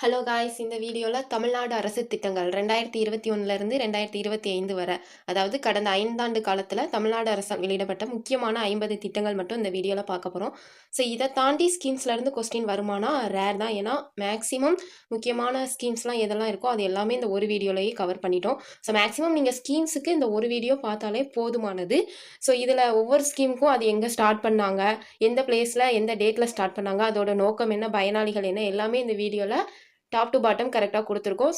Hello guys, இந்த வீடியோவில் தமிழ்நாடு அரசு திட்டங்கள் 2021லேருந்து 2025 வரை, அதாவது கடந்த 5 காலத்தில் தமிழ்நாடு அரசால் வெளியிடப்பட்ட முக்கியமான 50 திட்டங்கள் மட்டும் இந்த வீடியோவில் பார்க்க போகிறோம். ஸோ இதை தாண்டி ஸ்கீம்ஸ்லேருந்து கொஸ்டின் வருமானா ரேர் தான். ஏன்னா மேக்ஸிமம் முக்கியமான ஸ்கீம்ஸ்லாம் எதெல்லாம் இருக்கோ அது எல்லாமே இந்த ஒரு வீடியோலையே கவர் பண்ணிட்டோம். ஸோ மேக்ஸிமம் நீங்கள் ஸ்கீம்ஸுக்கு இந்த ஒரு வீடியோ பார்த்தாலே போதுமானது. ஸோ இதில் ஒவ்வொரு ஸ்கீமுக்கும் அது எங்கே ஸ்டார்ட் பண்ணாங்க, எந்த பிளேஸில் எந்த டேட்டில் ஸ்டார்ட் பண்ணாங்க, அதோட நோக்கம் என்ன, பயனாளிகள் என்ன, எல்லாமே இந்த வீடியோவில் டாப் டு பாட்டம் கரெக்டாக கொடுத்துருக்கோம்.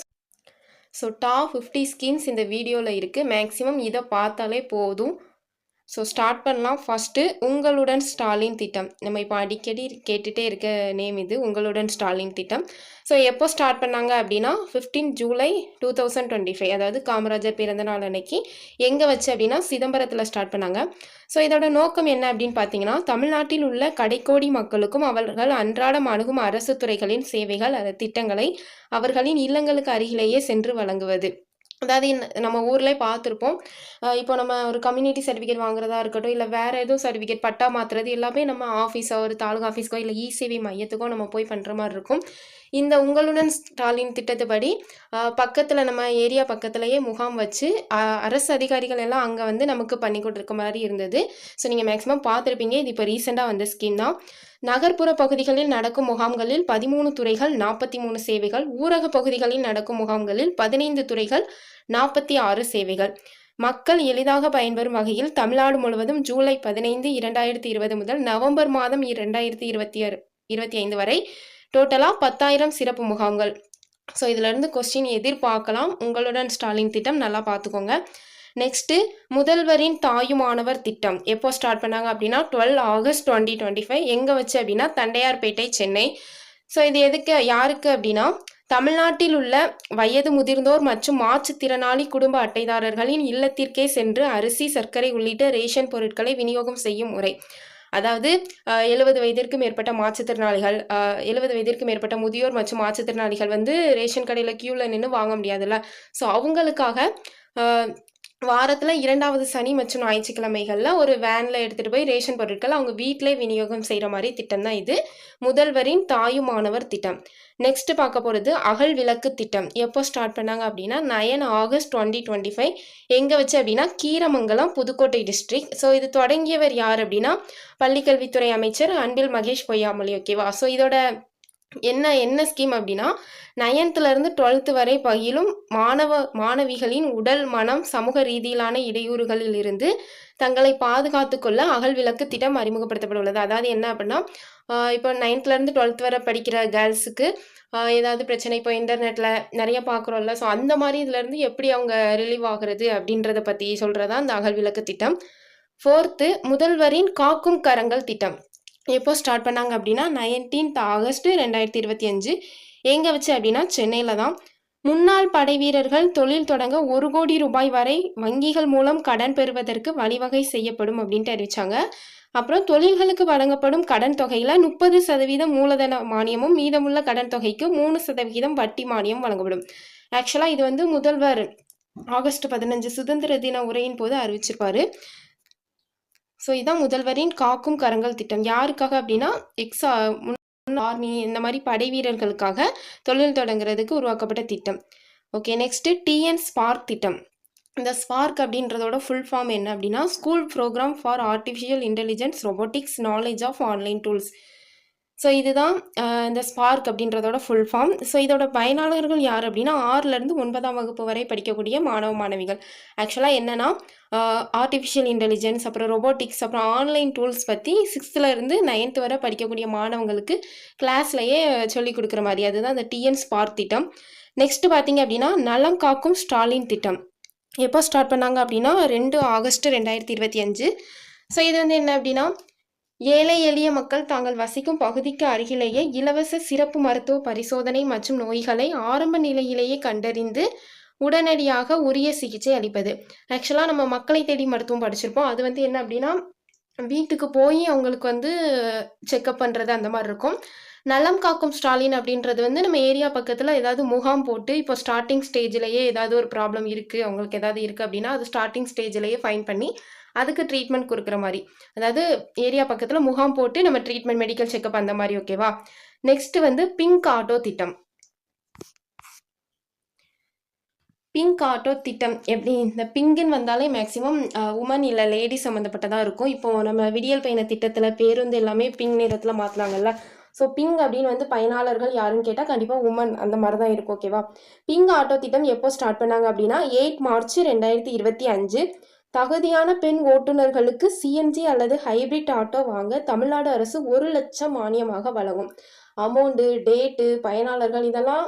ஸோ டாப் 50 ஸ்கீம்ஸ் இந்த வீடியோவில் இருக்குது. மேக்ஸிமம் இதை பார்த்தாலே போதும். ஸோ ஸ்டார்ட் பண்ணலாம். ஃபஸ்ட்டு உங்களுடன் ஸ்டாலின் திட்டம். நம்ம இப்போ அடிக்கடி கேட்டுகிட்டே இருக்க நேம் இது, உங்களுடன் ஸ்டாலின் திட்டம். ஸோ எப்போ ஸ்டார்ட் பண்ணாங்க அப்படின்னா 15 ஜூலை 2025, அதாவது காமராஜர் பிறந்த நாள் அன்னைக்கு. எங்கே வச்சு அப்படின்னா சிதம்பரத்தில் ஸ்டார்ட் பண்ணாங்க. ஸோ இதோட நோக்கம் என்ன அப்படின்னு பார்த்தீங்கன்னா, தமிழ்நாட்டில் உள்ள கடைக்கோடி மக்களுக்கும் அவர்கள் அன்றாடம் அணுகும் அரசு துறைகளின் சேவைகள் திட்டங்களை அவர்களின் இல்லங்களுக்கு அருகிலேயே சென்று வழங்குவது. அதாவது நம்ம ஊர்லேயே பார்த்துருப்போம். இப்போ நம்ம ஒரு கம்யூனிட்டி சர்டிஃபிகேட் வாங்குறதா இருக்கட்டும், இல்லை வேறு எதுவும் சர்டிஃபிகேட் பட்டா மாற்றுறது எல்லாமே நம்ம ஆஃபீஸோ ஒரு தாலுகா ஆஃபீஸ்க்கோ இல்லை இ-சேவை மையத்துக்கோ நம்ம போய் பண்ணுற மாதிரி இருக்கும். இந்த உங்களுடன் ஸ்டாலின் திட்டத்துப்படி பக்கத்தில் நம்ம ஏரியா பக்கத்துலேயே முகாம் வச்சு அரசு அதிகாரிகள் எல்லாம் அங்கே வந்து நமக்கு பண்ணி கொடுத்துருக்க மாதிரி இருந்தது. ஸோ நீங்கள் மேக்ஸிமம் பார்த்துருப்பீங்க. இது இப்போ ரீசெண்டாக வந்த ஸ்கீம் தான். நகர்ப்புற பகுதிகளில் நடக்கும் முகாம்களில் 13 துறைகள் 43 சேவைகள், ஊரக பகுதிகளில் நடக்கும் முகாம்களில் 15 துறைகள் 46 சேவைகள். மக்கள் எளிதாக பயன்பெறும் வகையில் தமிழ்நாடு முழுவதும் ஜூலை 15, 2020 முதல் நவம்பர் மாதம் 2025 வரை டோட்டலாக 10,000 சிறப்பு முகாம்கள். ஸோ இதிலிருந்து கொஸ்டின் எதிர்பார்க்கலாம். உங்களுடன் ஸ்டாலின் திட்டம் நல்லா பார்த்துக்கோங்க. நெக்ஸ்ட்டு முதல்வரின் தாயுமானவர் திட்டம் எப்போ ஸ்டார்ட் பண்ணாங்க அப்படின்னா 12 ஆகஸ்ட் 2025. எங்கே வச்சு அப்படின்னா தண்டையார்பேட்டை, சென்னை. ஸோ இது எதுக்கு, யாருக்கு அப்படின்னா தமிழ்நாட்டில் உள்ள வயது முதிர்ந்தோர் மற்றும் மாற்றுத்திறனாளி குடும்ப அட்டைதாரர்களின் இல்லத்திற்கே சென்று அரிசி, சர்க்கரை உள்ளிட்ட ரேஷன் பொருட்களை விநியோகம் செய்யும் முறை. அதாவது 70 வயதிற்கு மேற்பட்ட மாற்றுத்திறனாளிகள், 70 வயதிற்கு மேற்பட்ட முதியோர் மற்றும் மாற்றுத்திறனாளிகள் வந்து ரேஷன் கடையில் க்யூவில் நின்று வாங்க முடியாதுல்ல. ஸோ அவங்களுக்காக வாரத்தில் 2வது சனி மற்றும் ஞாயிற்றுக்கிழமைகளில் ஒரு வேனில் எடுத்துகிட்டு போய் ரேஷன் பொருட்கள் அவங்க வீட்டிலே விநியோகம் செய்கிற மாதிரி திட்டம் தான் இது, முதல்வரின் தாயுமானவர் திட்டம். நெக்ஸ்ட் பார்க்க போகிறது அகல் விளக்கு திட்டம். எப்போ ஸ்டார்ட் பண்ணாங்க அப்படின்னா 9 ஆகஸ்ட் 2025. எங்கே வச்சு அப்படின்னா கீரமங்கலம், புதுக்கோட்டை டிஸ்ட்ரிக்ட். ஸோ இது தொடங்கியவர் யார் அப்படின்னா பள்ளிக்கல்வித்துறை அமைச்சர் அன்பில் மகேஷ் பொய்யாமொழி. ஓகேவா? ஸோ இதோட என்ன ஸ்கீம் அப்படின்னா 9th-லேருந்து 12th வரை பயிலும் மாணவிகளின் உடல், மனம், சமூக ரீதியிலான இடையூறுகளில் இருந்து தங்களை பாதுகாத்து கொள்ள அகல் விளக்கு திட்டம் அறிமுகப்படுத்தப்பட்டுள்ளது. அதாவது என்ன அப்படின்னா இப்போ 9th-லேருந்து 12th வரை படிக்கிற கேர்ள்ஸுக்கு ஏதாவது பிரச்சனை, இப்போ இன்டர்நெட்டில் நிறைய பார்க்குறோம்ல, ஸோ அந்த மாதிரி இதுலேருந்து எப்படி அவங்க ரிலீவ் ஆகுறது அப்படின்றத பற்றி சொல்கிறதா இந்த அகல் விளக்கு திட்டம். 4th முதல்வரின் காக்கும் கரங்கள் திட்டம். எப்போ ஸ்டார்ட் பண்ணாங்க அப்படின்னா 19th ஆகஸ்ட் 2025. எங்கே வச்சு அப்படின்னா சென்னையில் தான். முன்னாள் படை வீரர்கள் தொழில் தொடங்க 1 கோடி ரூபாய் வரை வங்கிகள் மூலம் கடன் பெறுவதற்கு வழிவகை செய்யப்படும் அப்படின்ட்டு அறிவிச்சாங்க. அப்புறம் தொழில்களுக்கு வழங்கப்படும் கடன் தொகையில் 30% மூலதன மானியமும் மீதமுள்ள கடன் தொகைக்கு 3% வட்டி மானியம் வழங்கப்படும். ஆக்சுவலாக இது வந்து முதல்வர் ஆகஸ்ட் 15 சுதந்திர தின உரையின் போது அறிவிச்சிருப்பாரு. ஸோ இதான் முதல்வரின் காக்கும் கரங்கள் திட்டம். யாருக்காக அப்படின்னா ஆர்மி இந்த மாதிரி படை வீரர்களுக்காக தொழில் தொடங்குறதுக்கு உருவாக்கப்பட்ட திட்டம். ஓகே, நெக்ஸ்ட்டு டிஎன் ஸ்பார்க் திட்டம். இந்த ஸ்பார்க் அப்படின்றதோட ஃபுல் ஃபார்ம் என்ன அப்படின்னா school program for artificial intelligence robotics knowledge of online tools. So இதுதான் இந்த ஸ்பார்க் அப்படின்றதோட ஃபுல் ஃபார்ம். ஸோ இதோட பயனாளர்கள் யார் அப்படின்னா 6லேருந்து 9ஆம் வகுப்பு வரை படிக்கக்கூடிய மாணவ மாணவிகள். ஆக்சுவலாக என்னென்னா ஆர்டிஃபிஷியல் இன்டெலிஜென்ஸ், அப்புறம் ரொபோட்டிக்ஸ், அப்புறம் ஆன்லைன் டூல்ஸ் பற்றி 6th-லேருந்து 9th வரை படிக்கக்கூடிய மாணவங்களுக்கு கிளாஸ்லையே சொல்லிக் கொடுக்குற மாதிரி, அதுதான் இந்த டிஎன் ஸ்பார்க் திட்டம். நெக்ஸ்ட் பார்த்தீங்க அப்படின்னா நலம் காக்கும் ஸ்டாலின் திட்டம். எப்போ ஸ்டார்ட் பண்ணாங்க அப்படின்னா 2 ஆகஸ்ட் 2025. ஸோ இது வந்து என்ன அப்படின்னா ஏழை எளிய மக்கள் தாங்கள் வசிக்கும் பகுதிக்கு அருகிலேயே இலவச சிறப்பு மருத்துவ பரிசோதனை மற்றும் நோய்களை ஆரம்ப நிலையிலேயே கண்டறிந்து உடனடியாக உரிய சிகிச்சை அளிப்பது. ஆக்சுவலாக நம்ம மக்களை தேடி மருத்துவம் படிச்சிருப்போம். அது வந்து என்ன அப்படின்னா வீட்டுக்கு போய் அவங்களுக்கு வந்து செக்கப் பண்ணுறது அந்த மாதிரி இருக்கும். நலம் காக்கும் ஸ்டாலின் அப்படின்றது வந்து நம்ம ஏரியா பக்கத்தில் ஏதாவது முகாம் போட்டு இப்போ ஸ்டார்டிங் ஸ்டேஜ்லேயே ஏதாவது ஒரு ப்ராப்ளம் இருக்குது, அவங்களுக்கு ஏதாவது இருக்குது அப்படின்னா அது ஸ்டார்டிங் ஸ்டேஜ்லேயே ஃபைன் பண்ணி அதுக்கு ட்ரீட்மெண்ட் கொடுக்குற மாதிரி, அதாவது ஏரியா பக்கத்தில் முகாம் போட்டு நம்ம ட்ரீட்மெண்ட், மெடிக்கல் செக்கப் அந்த மாதிரி. ஓகேவா? நெக்ஸ்ட் வந்து பிங்க் ஆட்டோ திட்டம். பிங்க் ஆட்டோ திட்டம் எப்படி இந்த பிங்குன்னு வந்தாலே மேக்ஸிமம் உமன் இல்லை லேடி சம்மந்தப்பட்டதாக இருக்கும். இப்போது நம்ம விடியல் பயண திட்டத்தில் பேருந்து எல்லாமே பிங்க் நிறத்தில் மாற்றினாங்கல்ல. ஸோ பிங்க் அப்படின்னு வந்து பயனாளர்கள் யாருன்னு கேட்டால் கண்டிப்பாக உமன் அந்த மாதிரி தான் இருக்கும். ஓகேவா? பிங்க் ஆட்டோ திட்டம் எப்போ ஸ்டார்ட் பண்ணாங்க அப்படின்னா 8 மார்ச் 2025. தகுதியான பெண் ஓட்டுநர்களுக்கு சிஎன்ஜி அல்லது ஹைபிரிட் ஆட்டோ வாங்க தமிழ்நாடு அரசு 1 லட்சம் மானியமாக வழங்கும். அமௌண்ட்டு, டேட்டு, பயனாளர்கள் இதெல்லாம்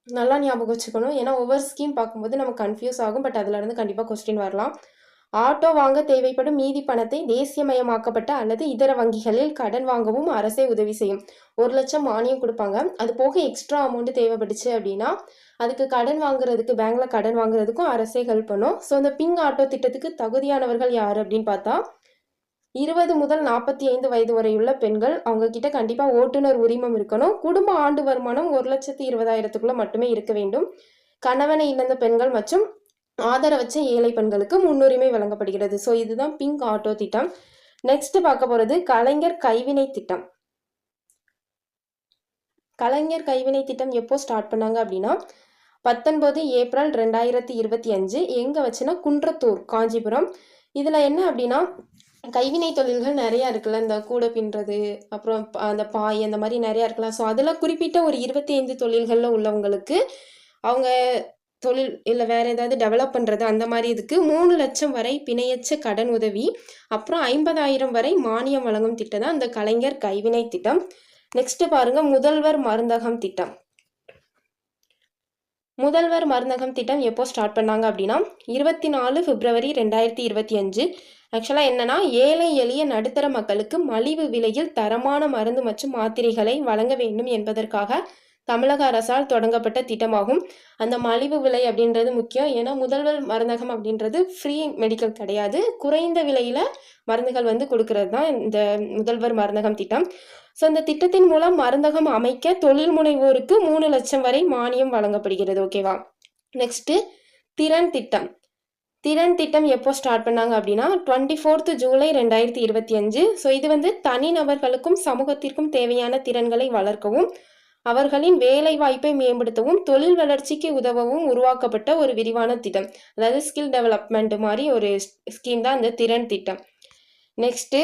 நல்லா ஞாபகம் வச்சுக்கணும். ஏன்னா ஒவ்வொரு ஸ்கீம் பார்க்கும்போது நமக்கு கன்ஃபியூஸ் ஆகும். பட் அதிலிருந்து கண்டிப்பாக கொஸ்டின் வரலாம். ஆட்டோ வாங்க தேவைப்படும் மீதி பணத்தை தேசியமயமாக்கப்பட்ட அல்லது இதர வங்கிகளில் கடன் வாங்கவும் அரசே உதவி செய்யும். 1 லட்சம் மானியம் கொடுப்பாங்க. அது போக எக்ஸ்ட்ரா அமௌண்ட் தேவைப்பட்டுச்சு அப்படின்னா அதுக்கு கடன் வாங்குறதுக்கு பேங்க்ல கடன் வாங்குறதுக்கும் அரசே ஹெல்ப் பண்ணும். ஸோ இந்த பிங்க் ஆட்டோ திட்டத்துக்கு தகுதியானவர்கள் யார் அப்படின்னு பார்த்தா 20 முதல் 45 வயது வரையுள்ள பெண்கள். அவங்க கிட்ட கண்டிப்பா ஓட்டுநர் உரிமம் இருக்கணும். குடும்ப ஆண்டு வருமானம் 1,20,000க்குள்ள மட்டுமே இருக்க வேண்டும். கணவனை இழந்த பெண்கள் மற்றும் ஆதரவற்ற ஏழை பெண்களுக்கு முன்னுரிமை வழங்கப்படுகிறது. ஸோ இதுதான் பிங்க் ஆட்டோ திட்டம். நெக்ஸ்ட் பார்க்க போறது கலைஞர் கைவினை திட்டம். கலைஞர் கைவினை திட்டம் எப்போ ஸ்டார்ட் பண்ணாங்க அப்படின்னா 19 ஏப்ரல் 2025. எங்க வச்சுன்னா குன்றத்தூர், காஞ்சிபுரம். இதுல என்ன அப்படின்னா கைவினை தொழில்கள் நிறையா இருக்குல்ல. இந்த கூடை பின்னுறது, அப்புறம் அந்த பாய், அந்த மாதிரி நிறையா இருக்கலாம். ஸோ அதில் குறிப்பிட்ட ஒரு 25 தொழில்களில் உள்ளவங்களுக்கு அவங்க தொழில் இல்லை வேறு ஏதாவது டெவலப் பண்ணுறது அந்த மாதிரி இதுக்கு 3 லட்சம் வரை பிணையச்ச கடன் உதவி, அப்புறம் 50,000 வரை மானியம் வழங்கும் திட்டம் தான் இந்த கலைஞர் கைவினை திட்டம். நெக்ஸ்ட் பாருங்க முதல்வர் மருந்தகம் திட்டம். முதல்வர் மருந்தகம் திட்டம் எப்போ ஸ்டார்ட் பண்ணாங்க அப்படின்னா 24 பிப்ரவரி 2025. ஆக்சுவலாக என்னன்னா ஏழை எளிய நடுத்தர மக்களுக்கு மலிவு விலையில் தரமான மருந்து மற்றும் மாத்திரைகளை வழங்க வேண்டும் என்பதற்காக தமிழக அரசால் தொடங்கப்பட்ட திட்டமாகும். அந்த மலிவு விலை அப்படின்றது முக்கியம். ஏன்னா முதல்வர் மருந்தகம் அப்படின்றது ஃப்ரீ மெடிக்கல் கிடையாது. குறைந்த விலையில மருந்துகள் வந்து கொடுக்கறது தான் இந்த முதல்வர் மருந்தகம் திட்டம். ஸோ இந்த திட்டத்தின் மூலம் மருந்தகம் அமைக்க தொழில் முனைவோருக்கு 3 லட்சம் வரை மானியம் வழங்கப்படுகிறது. ஓகேவா? நெக்ஸ்ட் திறன் திட்டம். திறன் திட்டம் எப்போ ஸ்டார்ட் பண்ணாங்க அப்படின்னா 24 ஜூலை 2025. ஸோ இது வந்து தனிநபர்களுக்கும் சமூகத்திற்கும் தேவையான திறன்களை வளர்க்கவும் அவர்களின் வேலை வாய்ப்பை மேம்படுத்தவும் தொழில் வளர்ச்சிக்கு உதவவும் உருவாக்கப்பட்ட ஒரு விரிவான திட்டம். அதாவது ஸ்கில் டெவலப்மெண்ட் மாதிரி ஒரு ஸ்கீம் தான் இந்த திறன் திட்டம். நெக்ஸ்ட்டு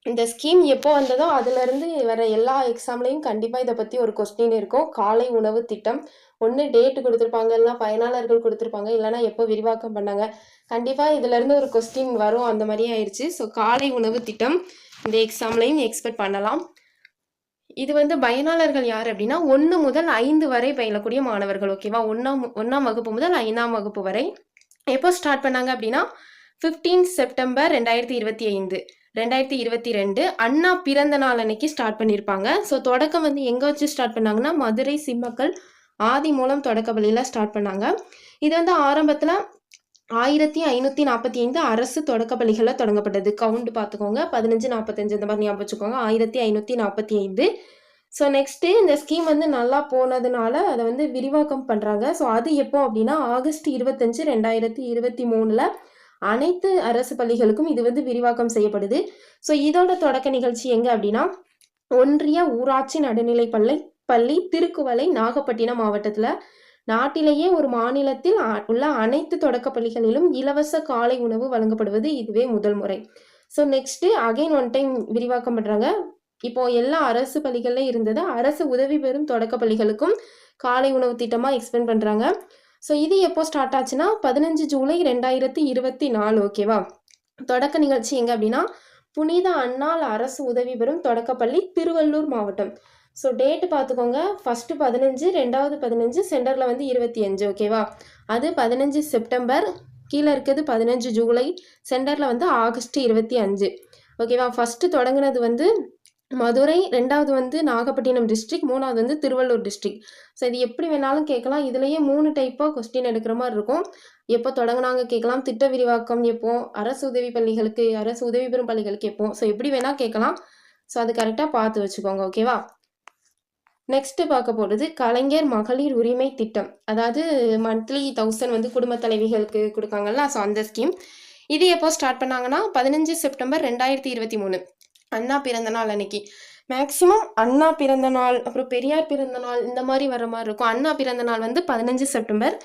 இந்த ஸ்கீம் எப்போ வந்ததோ அதுலேருந்து வர எல்லா எக்ஸாம்லையும் கண்டிப்பாக இதை பற்றி ஒரு கொஸ்டின் இருக்கும். காலை உணவு திட்டம். ஒன்று டேட்டு கொடுத்துருப்பாங்க, இல்லைனா பயனாளர்கள் கொடுத்துருப்பாங்க, இல்லைனா எப்போ விரிவாக்கம் பண்ணாங்க. கண்டிப்பாக இதுலேருந்து ஒரு கொஸ்டின் வரும். அந்த மாதிரி ஆயிடுச்சு. ஸோ காலை உணவு திட்டம் இந்த எக்ஸாம்லையும் எக்ஸ்பெக்ட் பண்ணலாம். இது வந்து பயனாளர்கள் யார் அப்படின்னா 1 முதல் 5 வரை பயிலக்கூடிய மாணவர்கள். ஓகேவா? ஒன்றாம் வகுப்பு முதல் 5ஆம் வகுப்பு வரை. எப்போ ஸ்டார்ட் பண்ணாங்க அப்படின்னா 15 செப்டம்பர் 2022 அண்ணா பிறந்த நாள் அன்னைக்கு ஸ்டார்ட் பண்ணியிருப்பாங்க. ஸோ தொடக்கம் வந்து எங்கே வச்சு ஸ்டார்ட் பண்ணாங்கன்னா மதுரை சிம்மக்கல் ஆதி மூலம் தொடக்க பள்ளியில் ஸ்டார்ட் பண்ணாங்க. இது வந்து ஆரம்பத்தில் 1545 அரசு தொடக்க பள்ளிகளில் தொடங்கப்பட்டது. கவுண்ட் பார்த்துக்கோங்க, 1545 இந்த மாதிரி ஞாபகம் வச்சுக்கோங்க. 1545. ஸோ நெக்ஸ்ட்டு இந்த ஸ்கீம் வந்து நல்லா போனதுனால அதை வந்து விரிவாக்கம் பண்ணுறாங்க. ஸோ அது எப்போ அப்படின்னா ஆகஸ்ட் 25, 2023 அனைத்து அரசு பள்ளிகளுக்கும் இது வந்து விரிவாக்கம் செய்யப்படுது. ஸோ இதோட தொடக்க நிகழ்ச்சி எங்கே அப்படின்னா ஒன்றிய ஊராட்சி நடுநிலை பள்ளி திருக்குவளை, நாகப்பட்டினம் மாவட்டத்தில். நாட்டிலேயே ஒரு மாநிலத்தில் உள்ள அனைத்து தொடக்க பள்ளிகளிலும் இலவச காலை உணவு வழங்கப்படுவது இதுவே முதல் முறை. So next again one time விரிவாக்கம் பண்ணுறாங்க. இப்போ எல்லா அரசு பள்ளிகளில் இருந்தது அரசு உதவி பெறும் தொடக்க பள்ளிகளுக்கும் காலை உணவு திட்டமாக எக்ஸ்பெண்ட் பண்ணுறாங்க. ஸோ இது எப்போ ஸ்டார்ட் ஆச்சுன்னா 15 ஜூலை 2024. ஓகேவா? தொடக்க நிகழ்ச்சி எங்கே அப்படின்னா புனித அன்னாள் அரசு உதவி பெறும் தொடக்கப்பள்ளி, திருவள்ளூர் மாவட்டம். ஸோ டேட்டு பார்த்துக்கோங்க. ஃபஸ்ட்டு 15, 2வது 15, சென்டரில் வந்து 25. ஓகேவா? அது 15 செப்டம்பர், கீழே இருக்கிறது 15 ஜூலை, சென்டரில் வந்து ஆகஸ்ட் 25. ஓகேவா? ஃபஸ்ட்டு தொடங்கினது வந்து மதுரை, 2வது வந்து நாகப்பட்டினம் டிஸ்ட்ரிக்ட், 3வது வந்து திருவள்ளூர் டிஸ்ட்ரிக்ட். ஸோ இது எப்படி வேணாலும் கேட்கலாம். இதுலேயே 3 டைப்பாக கொஸ்டின் எடுக்கிற மாதிரி இருக்கும். எப்போ தொடங்கினாங்க கேட்கலாம், திட்ட விரிவாக்கம் எப்போ, அரசு உதவி பெறும் பள்ளிகளுக்கு எப்போ. ஸோ எப்படி வேணால் கேட்கலாம். ஸோ அது கரெக்டாக பார்த்து வச்சுக்கோங்க. ஓகேவா? நெக்ஸ்ட் பார்க்க போகிறது கலைஞர் மகளிர் உரிமை திட்டம். அதாவது மந்த்லி 1000 வந்து குடும்ப தலைவிகளுக்கு கொடுக்காங்கல்ல. ஸோ அந்த ஸ்கீம் இது எப்போ ஸ்டார்ட் பண்ணாங்கன்னா 15 செப்டம்பர் 2023 அண்ணா பிறந்த நாள் அன்னைக்கு. மேக்சிமம் அண்ணா பிறந்த நாள், அப்புறம் பெரியார் பிறந்த நாள் இந்த மாதிரி வர மாதிரி இருக்கும். அண்ணா பிறந்த நாள் வந்து 15 செப்டம்பர்,